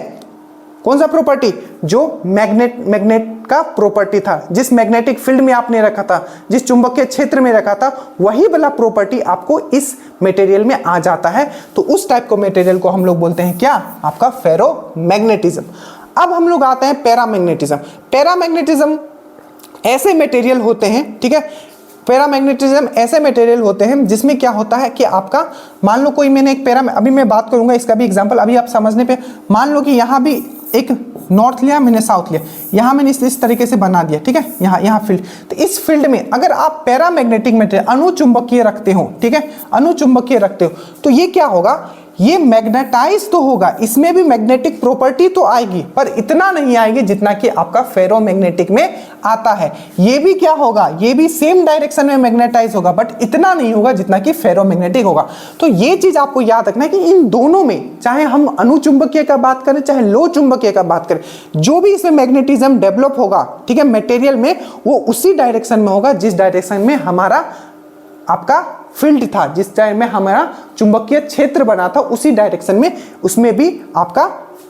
कौन सा प्रॉपर्टी, जो मैग्नेट का प्रॉपर्टी था, जिस मैग्नेटिक फील्ड में आपने रखा था, जिस चुंबकीय क्षेत्र में रखा था, वही वाला प्रॉपर्टी आपको इस मटेरियल में आ जाता है। तो उस टाइप को मटेरियल को हम लोग बोलते हैं क्या, आपका फेरोमैग्नेटिज्म। अब हम लोग आते हैं पैरामैग्नेटिज्म। पैरामैग्नेटिज्म ऐसे मटेरियल होते हैं, ठीक है, पैरामैग्नेटिज्म ऐसे मटेरियल होते हैं जिसमें क्या होता है कि आपका, मान लो कोई, मैंने एक अभी मैं बात करूंगा इसका भी एग्जांपल, अभी आप समझने पे, मान लो कि यहाँ भी एक नॉर्थ लिया, मैंने साउथ लिया, यहाँ मैंने इस तरीके से बना दिया, ठीक है, यहाँ फील्ड। तो इस फील्ड में अगर आप पैरामैग्नेटिक मटेरियल, अणुचुंबकीय रखते हो, ठीक है, अणुचुंबकीय रखते हो, तो ये क्या होगा, ये मैग्नेटाइज तो होगा, इसमें भी मैग्नेटिक प्रॉपर्टी तो आएगी, पर इतना नहीं आएगी जितना कि आपका फेरोमैग्नेटिक में आता है। ये भी क्या होगा, ये भी सेम डायरेक्शन में मैग्नेटाइज होगा, बट इतना नहीं होगा जितना कि फेरोमैग्नेटिक होगा। तो ये चीज आपको याद रखना है कि इन दोनों में, चाहे हम अणुचुंबकीय का बात करें, चाहे लोह चुंबकीय का बात करें, जो भी इसमें मैग्नेटिज्म डेवलप होगा, ठीक है, मटेरियल में, वो उसी डायरेक्शन में होगा जिस डायरेक्शन में हमारा आपका फील्ड था, जिस टाइम में हमारा चुंबकीय क्षेत्र बना था, उसी डायरेक्शन में उसमें भी आपका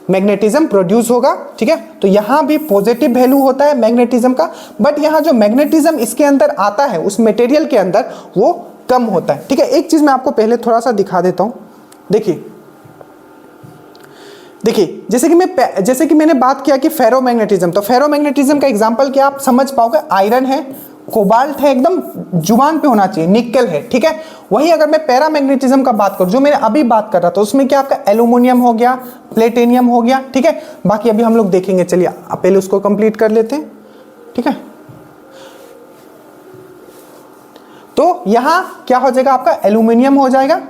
मैग्नेटिज्म प्रोड्यूस होगा, ठीक है। तो यहां भी पॉजिटिव वैल्यू होता है मैग्नेटिज्म का, बट यहां जो मैग्नेटिज्म इसके अंदर आता है उस मटेरियल के अंदर, वो कम होता है, ठीक है। एक चीज मैं आपको पहले थोड़ा सा दिखा देता हूं। देखिए जैसे कि मैंने बात किया कि फेरोमैग्नेटिज्म, तो फेरोमैग्नेटिज्म का एग्जांपल क्या आप समझ पाओगे, आयरन है, कोबाल्ट है, एकदम जुबान पे होना चाहिए, निकल है, ठीक है। वही अगर मैं पैरामैग्नेटिज्म का बात करूं, जो मैंने अभी बात कर रहा था, उसमें क्या आपका एल्यूमिनियम हो गया, प्लेटिनियम हो गया, ठीक है। बाकी अभी हम लोग देखेंगे, चलिए पहले उसको कंप्लीट कर लेते हैं, ठीक है। तो यहां क्या हो जाएगा, आपका एल्यूमिनियम हो जाएगा,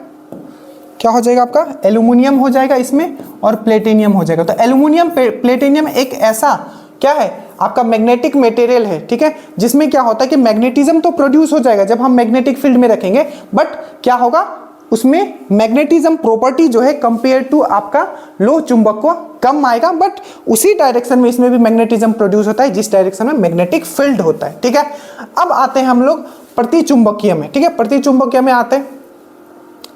क्या हो जाएगा, आपका एल्यूमिनियम हो जाएगा इसमें, और प्लेटिनियम हो जाएगा। तो एल्यूमिनियम प्लेटिनियम एक ऐसा क्या है, आपका मैग्नेटिक मटेरियल है, ठीक है, जिसमें क्या होता है कि मैग्नेटिज्म तो प्रोड्यूस हो जाएगा जब हम मैग्नेटिक फील्ड में रखेंगे, बट क्या होगा, उसमें मैग्नेटिज्म प्रॉपर्टी जो है कंपेयर टू आपका लोह चुंबक को कम आएगा, बट उसी डायरेक्शन में इसमें भी मैग्नेटिज्म प्रोड्यूस होता है जिस डायरेक्शन में मैग्नेटिक फील्ड होता है, ठीक है। अब आते हैं हम लोग प्रतिचुंबकीय में, ठीक है, प्रतिचुंबकीय में आते हैं,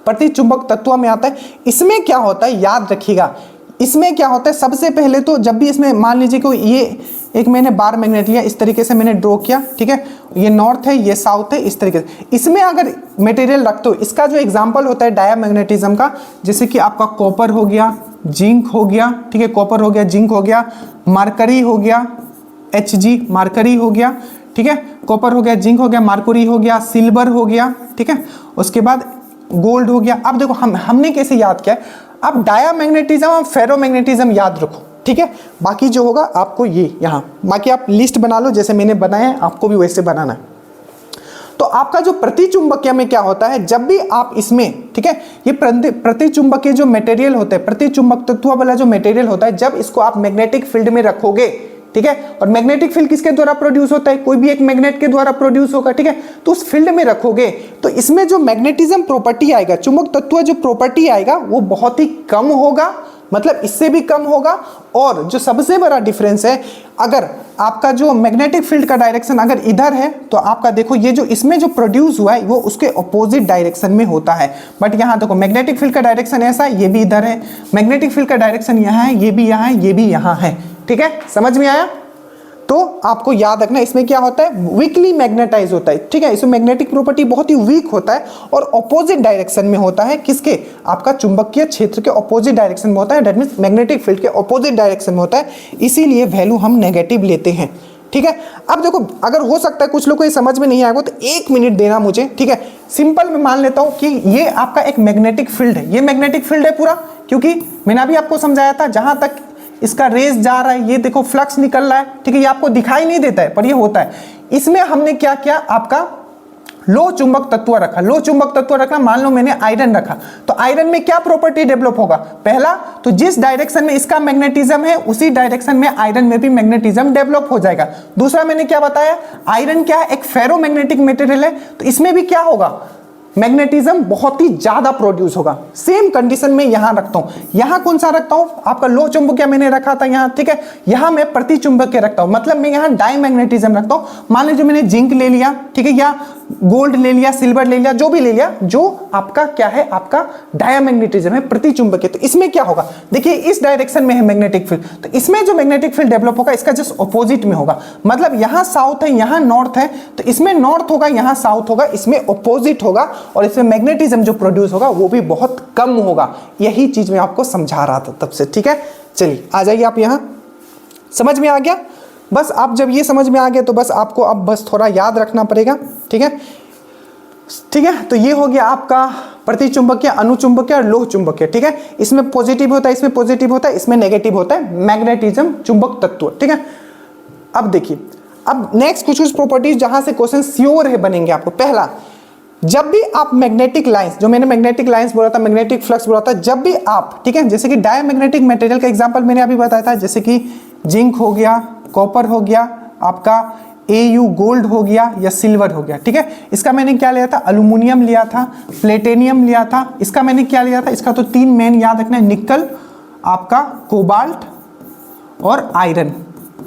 प्रतिचुंबक तत्व में आता है। इसमें क्या होता है, याद रखिएगा, इसमें क्या होता है, सबसे पहले तो जब भी इसमें मान लीजिए कि ये एक मैंने बार मैग्नेट लिया, इस तरीके से मैंने ड्रॉ किया, ठीक है, ये नॉर्थ है, ये साउथ है, इस तरीके से इसमें अगर मटेरियल रखते हो, इसका जो एग्जांपल होता है डायामैग्नेटिज्म का, जैसे कि आपका कॉपर हो गया, जिंक हो गया, ठीक है, कॉपर हो गया, जिंक हो गया, मरकरी हो गया, Hg मरकरी हो गया, ठीक है, कॉपर हो गया, जिंक हो गया, मरकुरी हो गया, सिल्वर हो गया, ठीक है, उसके बाद गोल्ड हो गया। अब देखो हमने कैसे याद किया, अब डायामैग्नेटिज्म और फेरोमैग्नेटिज्म याद रखो, ठीक है। बाकी जो होगा आपको ये यहाँ, बाकी आप लिस्ट बना लो, जैसे मैंने बनाया है आपको भी वैसे बनाना है। तो आपका जो प्रतिचुंबकीय में क्या होता है, जब भी आप इसमें, ठीक है, ये प्रतिचुंबकीय जो मटेरियल होते हैं, प्रतिचुंबक तत्व वाला जो मटेरियल होता है, जब इसको आप मैग्नेटिक फील्ड में रखोगे, ठीक है, और मैग्नेटिक फील्ड किसके द्वारा प्रोड्यूस होता है, कोई भी एक मैग्नेट के द्वारा प्रोड्यूस होगा, ठीक है। तो उस फील्ड में रखोगे तो इसमें जो मैग्नेटिज्म प्रॉपर्टी आएगा, चुंबक तत्व जो प्रॉपर्टी आएगा, वो बहुत ही कम होगा, मतलब इससे भी कम होगा। और जो सबसे बड़ा डिफरेंस है, अगर आपका जो मैग्नेटिक फील्ड का डायरेक्शन अगर इधर है, तो आपका देखो ये जो इसमें जो प्रोड्यूस हुआ है वो उसके अपोजिट डायरेक्शन में होता है। बट यहाँ देखो मैग्नेटिक फील्ड का डायरेक्शन ऐसा है, ये भी इधर है, मैग्नेटिक फील्ड का डायरेक्शन यहाँ है, ये भी यहाँ है, ये भी यहाँ है, ठीक है, समझ में आया। तो आपको याद रखना इसमें क्या होता है, वीकली मैग्नेटाइज होता है, ठीक है, इसमें मैग्नेटिक प्रॉपर्टी बहुत ही वीक होता है और ऑपोजिट डायरेक्शन में होता है, किसके, आपका चुंबकीय क्षेत्र के ऑपोजिट डायरेक्शन में होता है, दैट मींस मैग्नेटिक फील्ड के ऑपोजिट डायरेक्शन में होता है, इसीलिए वैल्यू हम नेगेटिव लेते हैं, ठीक है। अब देखो अगर हो सकता है कुछ लोग को ये समझ में नहीं आएगा तो 1 मिनट देना मुझे, ठीक है। सिंपल मैं मान लेता हूं कि ये आपका एक मैग्नेटिक फील्ड है, ये मैग्नेटिक फील्ड है पूरा, क्योंकि मैंने अभी आपको समझाया था जहां तक इसका रेस जा रहा है, ये देखो फ्लक्स निकल रहा है, ठीक है, ये आपको दिखाई नहीं देता है पर ये होता है। इसमें हमने क्या किया, आपका लो चुंबक तत्व रखा, लो चुंबक तत्व रखा, मान लो मैंने आयरन रखा, तो आयरन में क्या प्रॉपर्टी डेवलप होगा, पहला तो जिस डायरेक्शन में इसका मैग्नेटिज्म है उसी डायरेक्शन में आयरन में भी मैग्नेटिज्म डेवलप हो जाएगा। दूसरा मैंने क्या बताया, आयरन क्या है, एक फेरोमैग्नेटिक मटेरियल है, तो इसमें भी क्या होगा, मैग्नेटिज्म बहुत ही ज्यादा प्रोड्यूस होगा। सेम कंडीशन में यहां रखता हूं, यहां कौन सा रखता हूं, आपका लो चुंबकीय मैंने रखा था यहां, ठीक है, यहां मैं प्रति चुंबकीय रखता हूं, मतलब मैं यहां डायमैग्नेटिज्म रखता हूं। मान लीजिए मैंने जिंक ले लिया, ठीक है, या गोल्ड ले लिया, सिल्वर ले लिया, जो भी ले लिया, जो आपका क्या है, आपका डायमैग्नेटिज्म है, प्रति चुंबकीय। तो इसमें क्या होगा, देखिए इस डायरेक्शन में है मैग्नेटिक फील्ड, तो इसमें जो मैग्नेटिक फील्ड डेवलप होगा इसका जस्ट ऑपोजिट में होगा, मतलब यहां साउथ है यहां नॉर्थ है, तो इसमें नॉर्थ होगा यहां साउथ होगा, इसमें ऑपोजिट होगा, और इसमें मैग्नेटिज्म जो प्रोड्यूस होगा वो भी बहुत कम होगा। यही चीज मैं आपको समझा रहा था तब से, ठीक है। चलिए आ जाइए आप यहां, समझ में आ गया। बस आप जब ये समझ में आ गया तो बस आपको अब बस थोड़ा याद रखना पड़ेगा, ठीक है, ठीक है। तो ये हो गया आपका प्रतिचुंबकीय, अनुचुंबकीय और लोह चुंबकीय, ठीक है। इसमें पॉजिटिव होता है, इसमें पॉजिटिव होता है, इसमें नेगेटिव होता है, मैग्नेटिज्म चुंबक तत्व, ठीक है। अब देखिए, अब नेक्स्ट कुछ प्रॉपर्टीज जहां से क्वेश्चन श्योर है बनेंगे आपको। पहला, जब भी आप मैग्नेटिक लाइंस, जो मैंने मैग्नेटिक लाइंस बोला था, मैग्नेटिक फ्लक्स बोला था, जब भी आप, ठीक है, जैसे कि डायमैग्नेटिक मटेरियल का एग्जांपल मैंने अभी बताया था, जैसे कि जिंक हो गया, कॉपर हो गया, आपका Au गोल्ड हो गया या सिल्वर हो गया, ठीक है। इसका मैंने क्या लिया था, अल्यूमिनियम लिया था, प्लेटिनियम लिया था, इसका मैंने क्या लिया था, इसका तो तीन मेन याद रखना है, निकल, आपका कोबाल्ट और आयरन,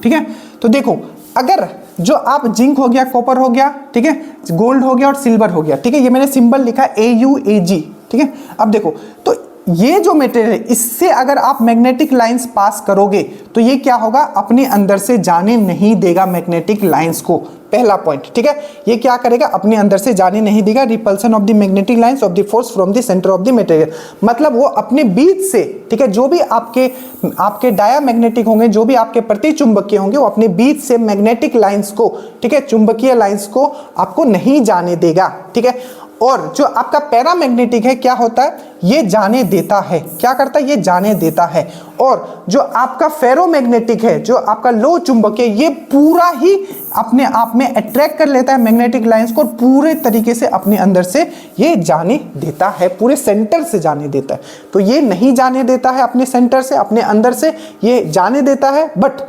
ठीक है। तो देखो, अगर जो आप जिंक हो गया, कॉपर हो गया, ठीक है, गोल्ड हो गया और सिल्वर हो गया, ठीक है, ये मैंने सिंबल लिखा AuAg, ठीक है। अब देखो, तो ये जो मटेरियल है, इससे अगर आप मैग्नेटिक लाइंस पास करोगे तो ये क्या होगा, अपने अंदर से जाने नहीं देगा मैग्नेटिक लाइंस को, पहला पॉइंट, ठीक है। ये क्या करेगा, अपने अंदर से जाने नहीं देगा, repulsion of the magnetic lines of the force from the centre of the material, मतलब वो अपने बीच से, ठीक है, जो भी आपके डायामैग्नेटिक होंगे, जो भी आपके प्रतिचुंबकीय होंगे, वो अपने बीच से मैग्नेटिक लाइंस को, ठीक है, चुंबकीय लाइंस को आपको नहीं जाने देगा, ठीक है। और जो आपका पैरामैग्नेटिक है, क्या होता है, ये जाने देता है, क्या करता है, ये जाने देता है। और जो आपका फेरोमैग्नेटिक है, जो आपका लो चुंबकीय, ये पूरा ही अपने आप में अट्रैक्ट कर लेता है मैग्नेटिक लाइंस को, और पूरे तरीके से अपने अंदर से ये जाने देता है, पूरे सेंटर से जाने देता है। तो ये नहीं जाने देता है अपने सेंटर से, अपने अंदर से ये जाने देता है, बट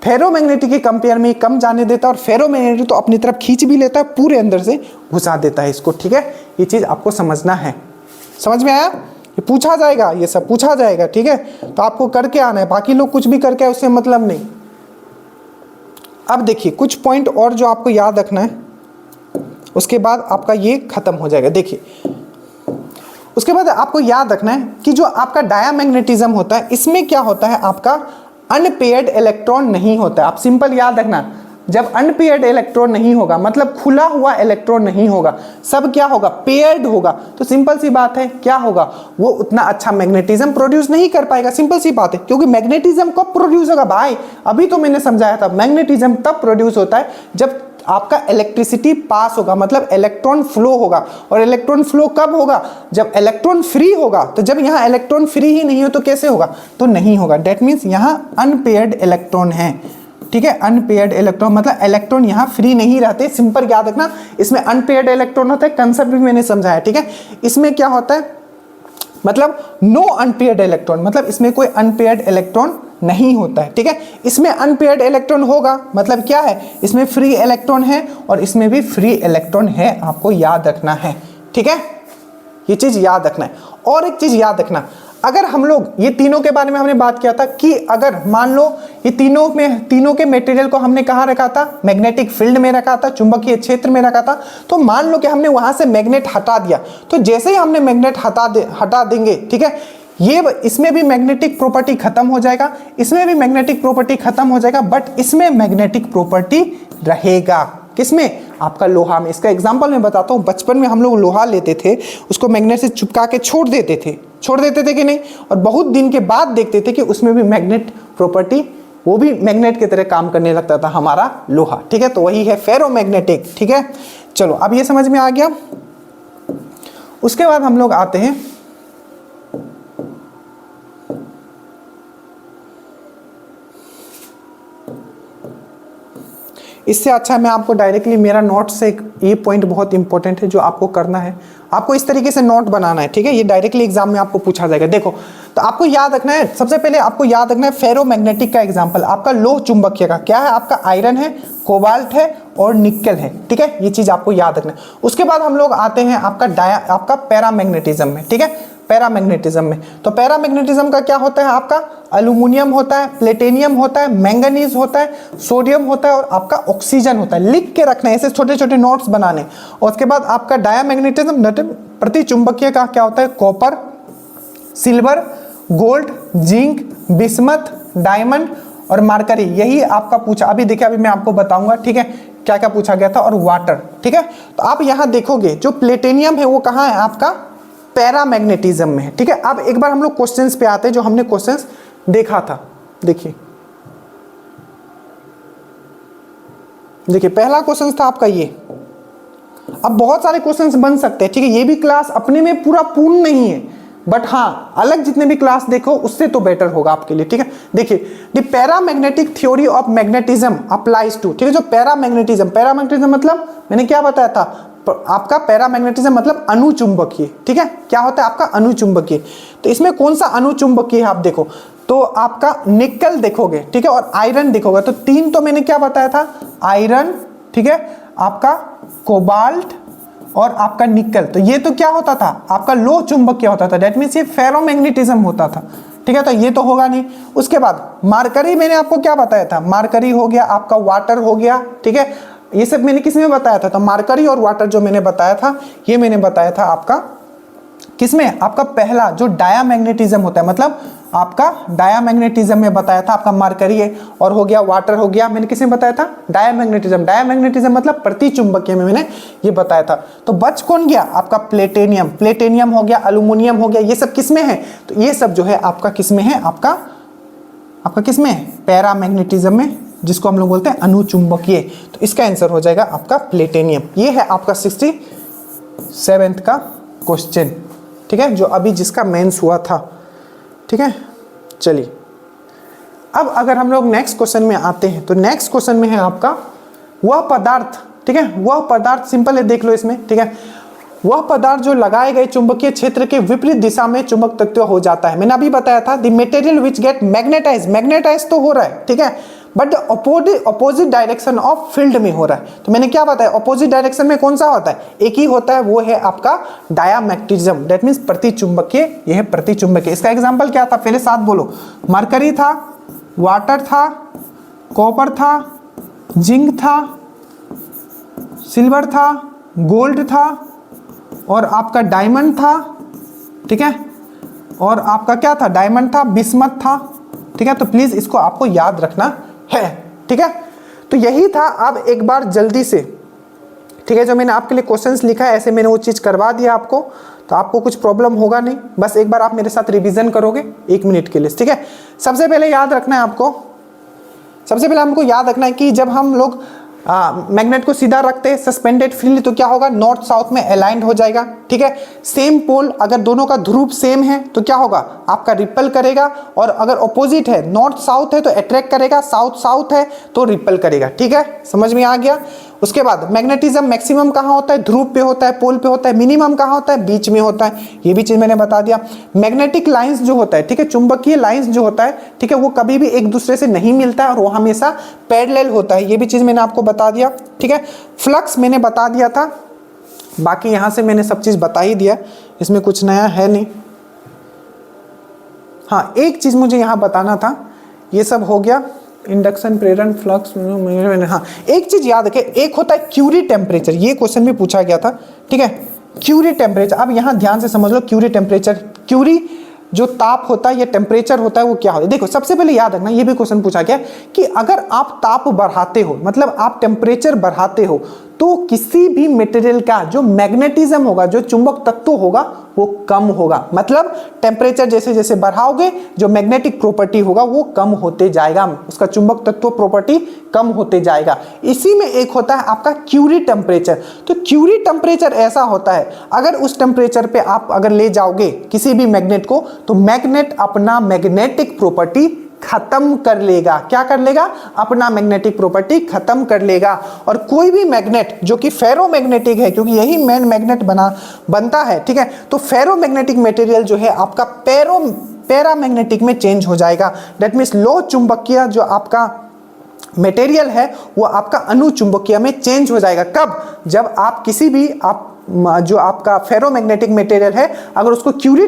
फेरोमैग्नेटिक के कंपेयर में कम जाने देता है, और फेरोमैग्नेटिक तो अपनी तरफ खींच भी लेता है, पूरे अंदर से घुसा देता है इसको, ठीक है। ये चीज आपको समझना है, समझ में आया, ये पूछा जाएगा, ये सब पूछा जाएगा, ठीक है। तो आपको करके आना है, बाकी लोग कुछ भी करके उससे मतलब नहीं। अब देखिए कुछ पॉइंट और जो आपको याद रखना है, उसके बाद आपका ये खत्म हो जाएगा। देखिए, उसके बाद आपको याद रखना है कि जो आपका डायामैग्नेटिज्म होता है, इसमें क्या होता है, आपका अनपेयर्ड इलेक्ट्रॉन नहीं होता है। आप सिंपल याद रखना, जब अनपेयर्ड इलेक्ट्रॉन नहीं होगा, मतलब खुला हुआ इलेक्ट्रॉन नहीं होगा, सब क्या होगा, पेयर्ड होगा, तो सिंपल सी बात है, क्या होगा, वो उतना अच्छा मैग्नेटिज्म प्रोड्यूस नहीं कर पाएगा, सिंपल सी बात है। क्योंकि मैग्नेटिज्म कब प्रोड्यूस होगा भाई, अभी तो मैंने समझाया था, मैग्नेटिज्म तब प्रोड्यूस होता है जब आपका इलेक्ट्रिसिटी पास होगा, मतलब इलेक्ट्रॉन फ्लो होगा। और इलेक्ट्रॉन फ्लो कब होगा, जब इलेक्ट्रॉन फ्री होगा। तो जब यहाँ इलेक्ट्रॉन फ्री ही नहीं हो तो कैसे होगा, तो नहीं होगा। दैट मीन्स यहाँ अनपेयर्ड इलेक्ट्रॉन है, ठीक है, अनपेयर्ड इलेक्ट्रॉन, मतलब इलेक्ट्रॉन यहाँ फ्री नहीं रहते। सिंपल याद रखना, इसमें अनपेयर्ड इलेक्ट्रॉन होता है, कंसेप्ट भी मैंने समझाया, ठीक है। इसमें क्या होता है, मतलब नो अनपेयर्ड इलेक्ट्रॉन, मतलब इसमें कोई अनपेयर्ड इलेक्ट्रॉन नहीं होता है, ठीक है। इसमें अनपेयर्ड इलेक्ट्रॉन होगा, मतलब क्या है, इसमें फ्री इलेक्ट्रॉन है और इसमें भी फ्री इलेक्ट्रॉन है, आपको याद रखना है, ठीक है, ये चीज याद रखना है। और एक चीज याद रखना, अगर हम लोग ये तीनों के बारे में हमने बात किया था कि अगर मान लो ये तीनों के मटेरियल को हमने कहाँ रखा था, मैग्नेटिक फील्ड में रखा था, चुंबकीय क्षेत्र में रखा था। तो मान लो कि हमने वहां से मैग्नेट हटा दिया, तो जैसे ही हमने मैग्नेट हटा देंगे, ठीक है, ये इसमें भी मैग्नेटिक प्रॉपर्टी खत्म हो जाएगा, इसमें भी मैग्नेटिक प्रॉपर्टी खत्म हो जाएगा, बट इसमें मैग्नेटिक प्रॉपर्टी रहेगा। किसमें, आपका लोहा में। इसका एग्जांपल मैं बताता हूँ, बचपन में हम लोग लोहा लेते थे, उसको मैग्नेट से चिपका के छोड़ देते थे कि नहीं, और बहुत दिन के बाद देखते थे कि उसमें भी मैग्नेट प्रॉपर्टी, वो भी मैग्नेट की तरह काम करने लगता था हमारा लोहा, ठीक है। तो वही है फेरोमैग्नेटिक, ठीक है। चलो अब ये समझ में आ गया। उसके बाद हम लोग आते हैं इससे अच्छा मैं आपको डायरेक्टली मेरा नोट से, ये पॉइंट बहुत इंपॉर्टेंट है जो आपको करना है, आपको इस तरीके से नोट बनाना है, ठीक है। ये डायरेक्टली एग्जाम में आपको पूछा जाएगा। देखो, तो आपको याद रखना है, सबसे पहले आपको याद रखना है फेरोमैग्नेटिक का एग्जांपल, आपका लोह चुंबकीय का क्या है, आपका आयरन है, कोबाल्ट है और निकल है, ठीक है, ये चीज आपको याद रखना है। उसके बाद हम लोग आते हैं आपका पैरामैग्नेटिज्म में, ठीक है, पैरामैग्नेटिज्म में। तो पैरामैग्नेटिज्म का क्या होता है आपका, अल्यूमिनियम होता है, प्लेटिनियम होता है, मैंगनीज होता है, सोडियम होता है और आपका ऑक्सीजन होता है। लिख के रखना है, ऐसे छोटे छोटे नोट्स बनाने। और उसके बाद आपका डायामैग्नेटिज्म प्रति चुंबकीय का क्या होता है, copper, silver, gold, zinc, bismuth, diamond और मार्करी। यही आपका पूछा, अभी देखिए अभी मैं आपको बताऊंगा, ठीक है, क्या क्या पूछा गया था, और वाटर, ठीक है। तो आप यहां देखोगे जो प्लेटिनियम है वो कहां है आपका, पैरामैग्नेटिज्म में है, ठीक है। अब एक बार हम लोग क्वेश्चंस पे आते हैं, जो हमने क्वेश्चंस देखा था। देखिए पहला क्वेश्चन था आपका ये। अब बहुत सारे क्वेश्चंस बन सकते हैं, ठीक है, ये भी क्लास अपने में पूरा पूर्ण नहीं है, बट हाँ अलग जितने भी क्लास देखो उससे तो बेटर होगा आपके लिए, ठीक है। देखिए the paramagnetic theory of magnetism applies to, ठीक है, जो पैरामैग्नेटिज्म मतलब मैंने क्या बताया था आपका, पैरामैग्नेटिज्म मतलब अणुचुंबकीय, ठीक है, क्या होता है आपका अणुचुंबकीय। तो इसमें कौन सा अणुचुंबकीय है आप देखो, तो आपका निकल देखोगे, ठीक है, और आयरन देखोगे। तो तीन तो मैंने क्या बताया था, आयरन, ठीक है, आपका कोबाल्ट और आपका निकल। तो ये तो क्या होता था आपका लो चुंबकीय होता था, दैट मींस ये फेरोमैग्नेटिज्म होता था, ठीक है, तो ये तो होगा नहीं। उसके बाद मार्करी मैंने आपको क्या बताया था, मार्करी हो गया, आपका वाटर हो गया, ठीक है, ये सब मैंने किस में बताया था, तो मार्करी और वाटर जो मैंने बताया था, ये मैंने बताया था आपका किसमें, आपका पहला जो डायामैग्नेटिज्म होता है, मतलब आपका डायामैग्नेटिज्म में बताया था आपका मार्करी है, और हो गया वाटर हो गया, मैंने किसमें बताया था, डायामैग्नेटिज्म मतलब प्रतिचुंबकीय में मैंने ये बताया था। तो बच कौन गया आपका प्लेटिनियम हो गया, अल्यूमिनियम हो गया, ये सब किसमें है, तो ये सब जो है आपका किसमें है, आपका किसमें है, पैरामैग्नेटिज्म में, जिसको हम लोग बोलते हैं अणुचुंबकीय। तो इसका आंसर हो जाएगा आपका प्लेटिनियम। ये है आपका 67th का क्वेश्चन, ठीक है, जो अभी जिसका मेंस हुआ था, ठीक है। चलिए अब अगर हम लोग नेक्स्ट क्वेश्चन में आते हैं, तो नेक्स्ट क्वेश्चन में है आपका वह पदार्थ, ठीक है, वह पदार्थ, सिंपल है, देख लो इसमें, ठीक है, वह पदार्थ जो लगाए गए चुंबकीय क्षेत्र के विपरीत दिशा में चुंबक तत्व हो जाता है। मैंने अभी बताया था the material which get magnetize तो हो रहा है, ठीक है, but opposite direction of field में हो रहा है। तो मैंने क्या बताया, अपोजिट डायरेक्शन में कौन सा होता है, एक ही होता है, वो है आपका डायामैग्नेटिज्म, दैट मींस प्रतिचुंबकीय, यह है प्रतिचुंबकीय। इसका एग्जांपल क्या था, पहले साथ बोलो, मरकरी था, वाटर था, कॉपर था, जिंक था, सिल्वर था, गोल्ड था और आपका डायमंड था, ठीक है, और आपका क्या था, डायमंड था, बिस्मथ था, ठीक है। तो प्लीज इसको आपको याद रखना है, ठीक है। तो यही था। अब एक बार जल्दी से, ठीक है, जो मैंने आपके लिए क्वेश्चंस लिखा है, ऐसे मैंने वो चीज करवा दिया आपको, तो आपको कुछ प्रॉब्लम होगा नहीं, बस एक बार आप मेरे साथ रिवीजन करोगे 1 मिनट के लिए, ठीक है। सबसे पहले याद रखना है आपको, सबसे पहले हमको याद रखना है कि जब हम लोग मैग्नेट को सीधा रखते हैं सस्पेंडेड फ्रीली, तो क्या होगा, नॉर्थ साउथ में अलाइंड हो जाएगा, ठीक है। सेम पोल, अगर दोनों का ध्रुव सेम है तो क्या होगा, आपका रिपल करेगा, और अगर ऑपोजिट है, नॉर्थ साउथ है तो अट्रैक्ट करेगा, साउथ साउथ है तो रिपल करेगा, ठीक है, समझ में आ गया। उसके बाद मैग्नेटिज्म मैक्सिमम कहाँ होता है, ध्रुव पे होता है, पोल पे होता है, मिनिमम कहाँ होता है, बीच में होता है, ये भी चीज मैंने बता दिया। मैग्नेटिक लाइंस जो होता है, ठीक है, चुंबकीय लाइंस जो होता है, ठीक है, वो कभी भी एक दूसरे से नहीं मिलता है और वो हमेशा पैरेलल होता है, ये भी चीज मैंने आपको बता दिया, ठीक है। फ्लक्स मैंने बता दिया था, बाकी यहां से मैंने सब चीज बता ही दिया, इसमें कुछ नया है नहीं। हाँ, एक चीज मुझे यहां बताना था, ये सब हो गया, इंडक्शन, प्रेरण, फ्लक्स, हाँ एक चीज याद रखें, एक होता है क्यूरी टेम्परेचर, ये क्वेश्चन भी पूछा गया था, ठीक है, क्यूरी टेम्परेचर। अब यहां ध्यान से समझ लो, क्यूरी टेम्परेचर, क्यूरी जो ताप होता है, ये टेम्परेचर होता है, वो क्या होता है। देखो सबसे पहले याद रखना, ये भी क्वेश्चन पूछा गया कि अगर आप ताप बढ़ाते हो, मतलब आप टेम्परेचर बढ़ाते हो, तो किसी भी मटेरियल का जो मैग्नेटिज्म होगा, जो चुंबक तत्व होगा, वो कम होगा। मतलब टेम्परेचर जैसे जैसे बढ़ाओगे, जो मैग्नेटिक प्रॉपर्टी होगा वो कम होते जाएगा, उसका चुंबक तत्व प्रॉपर्टी कम होते जाएगा। इसी में एक होता है आपका क्यूरी टेम्परेचर। तो क्यूरी टेम्परेचर ऐसा होता है, अगर उस टेम्परेचर पे आप अगर ले जाओगे किसी भी मैग्नेट को, तो मैग्नेट अपना मैग्नेटिक प्रॉपर्टी खत्म कर लेगा। क्या कर लेगा, अपना मैग्नेटिक प्रॉपर्टी खत्म कर लेगा। और कोई भी मैग्नेट जो कि फेरोमैग्नेटिक है, क्योंकि यही मेन मैग्नेट बनता है, ठीक है, तो फेरोमैग्नेटिक मटेरियल जो है आपका पैरामैग्नेटिक में चेंज हो जाएगा। दैट मीन्स लो चुंबकीय जो आपका मटेरियल है वो आपका अनुचुंबकीय में चेंज हो जाएगा। कब? जब आप किसी भी जो आपका फेरोमैग्नेटिक मटेरियल है अगर उसको क्यूरी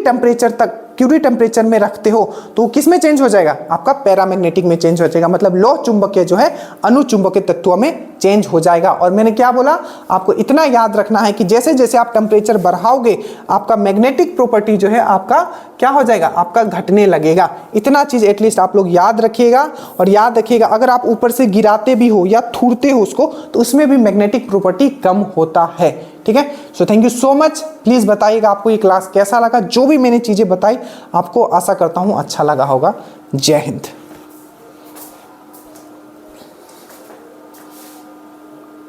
टेम्परेचर में रखते हो तो किस में चेंज हो जाएगा? आपका पैरामैग्नेटिक में चेंज हो जाएगा, मतलब लौह चुंबकीय जो है अनुचुंबकीय तत्वों में चेंज हो जाएगा। और मैंने क्या बोला, आपको इतना याद रखना है कि जैसे जैसे आप टेम्परेचर बढ़ाओगे आपका मैग्नेटिक प्रॉपर्टी जो है आपका क्या हो जाएगा? आपका घटने लगेगा। इतना चीज एटलीस्ट आप लोग याद रखिएगा। और याद रखिएगा अगर आप ऊपर से गिराते भी हो या थूरते हो उसको तो उसमें भी मैग्नेटिक प्रॉपर्टी कम होता है। ठीक है, so thank you so much. Please बताइएगा आपको ये क्लास कैसा लगा। जो भी मैंने चीजें बताई आपको आशा करता हूं अच्छा लगा होगा। जय हिंद।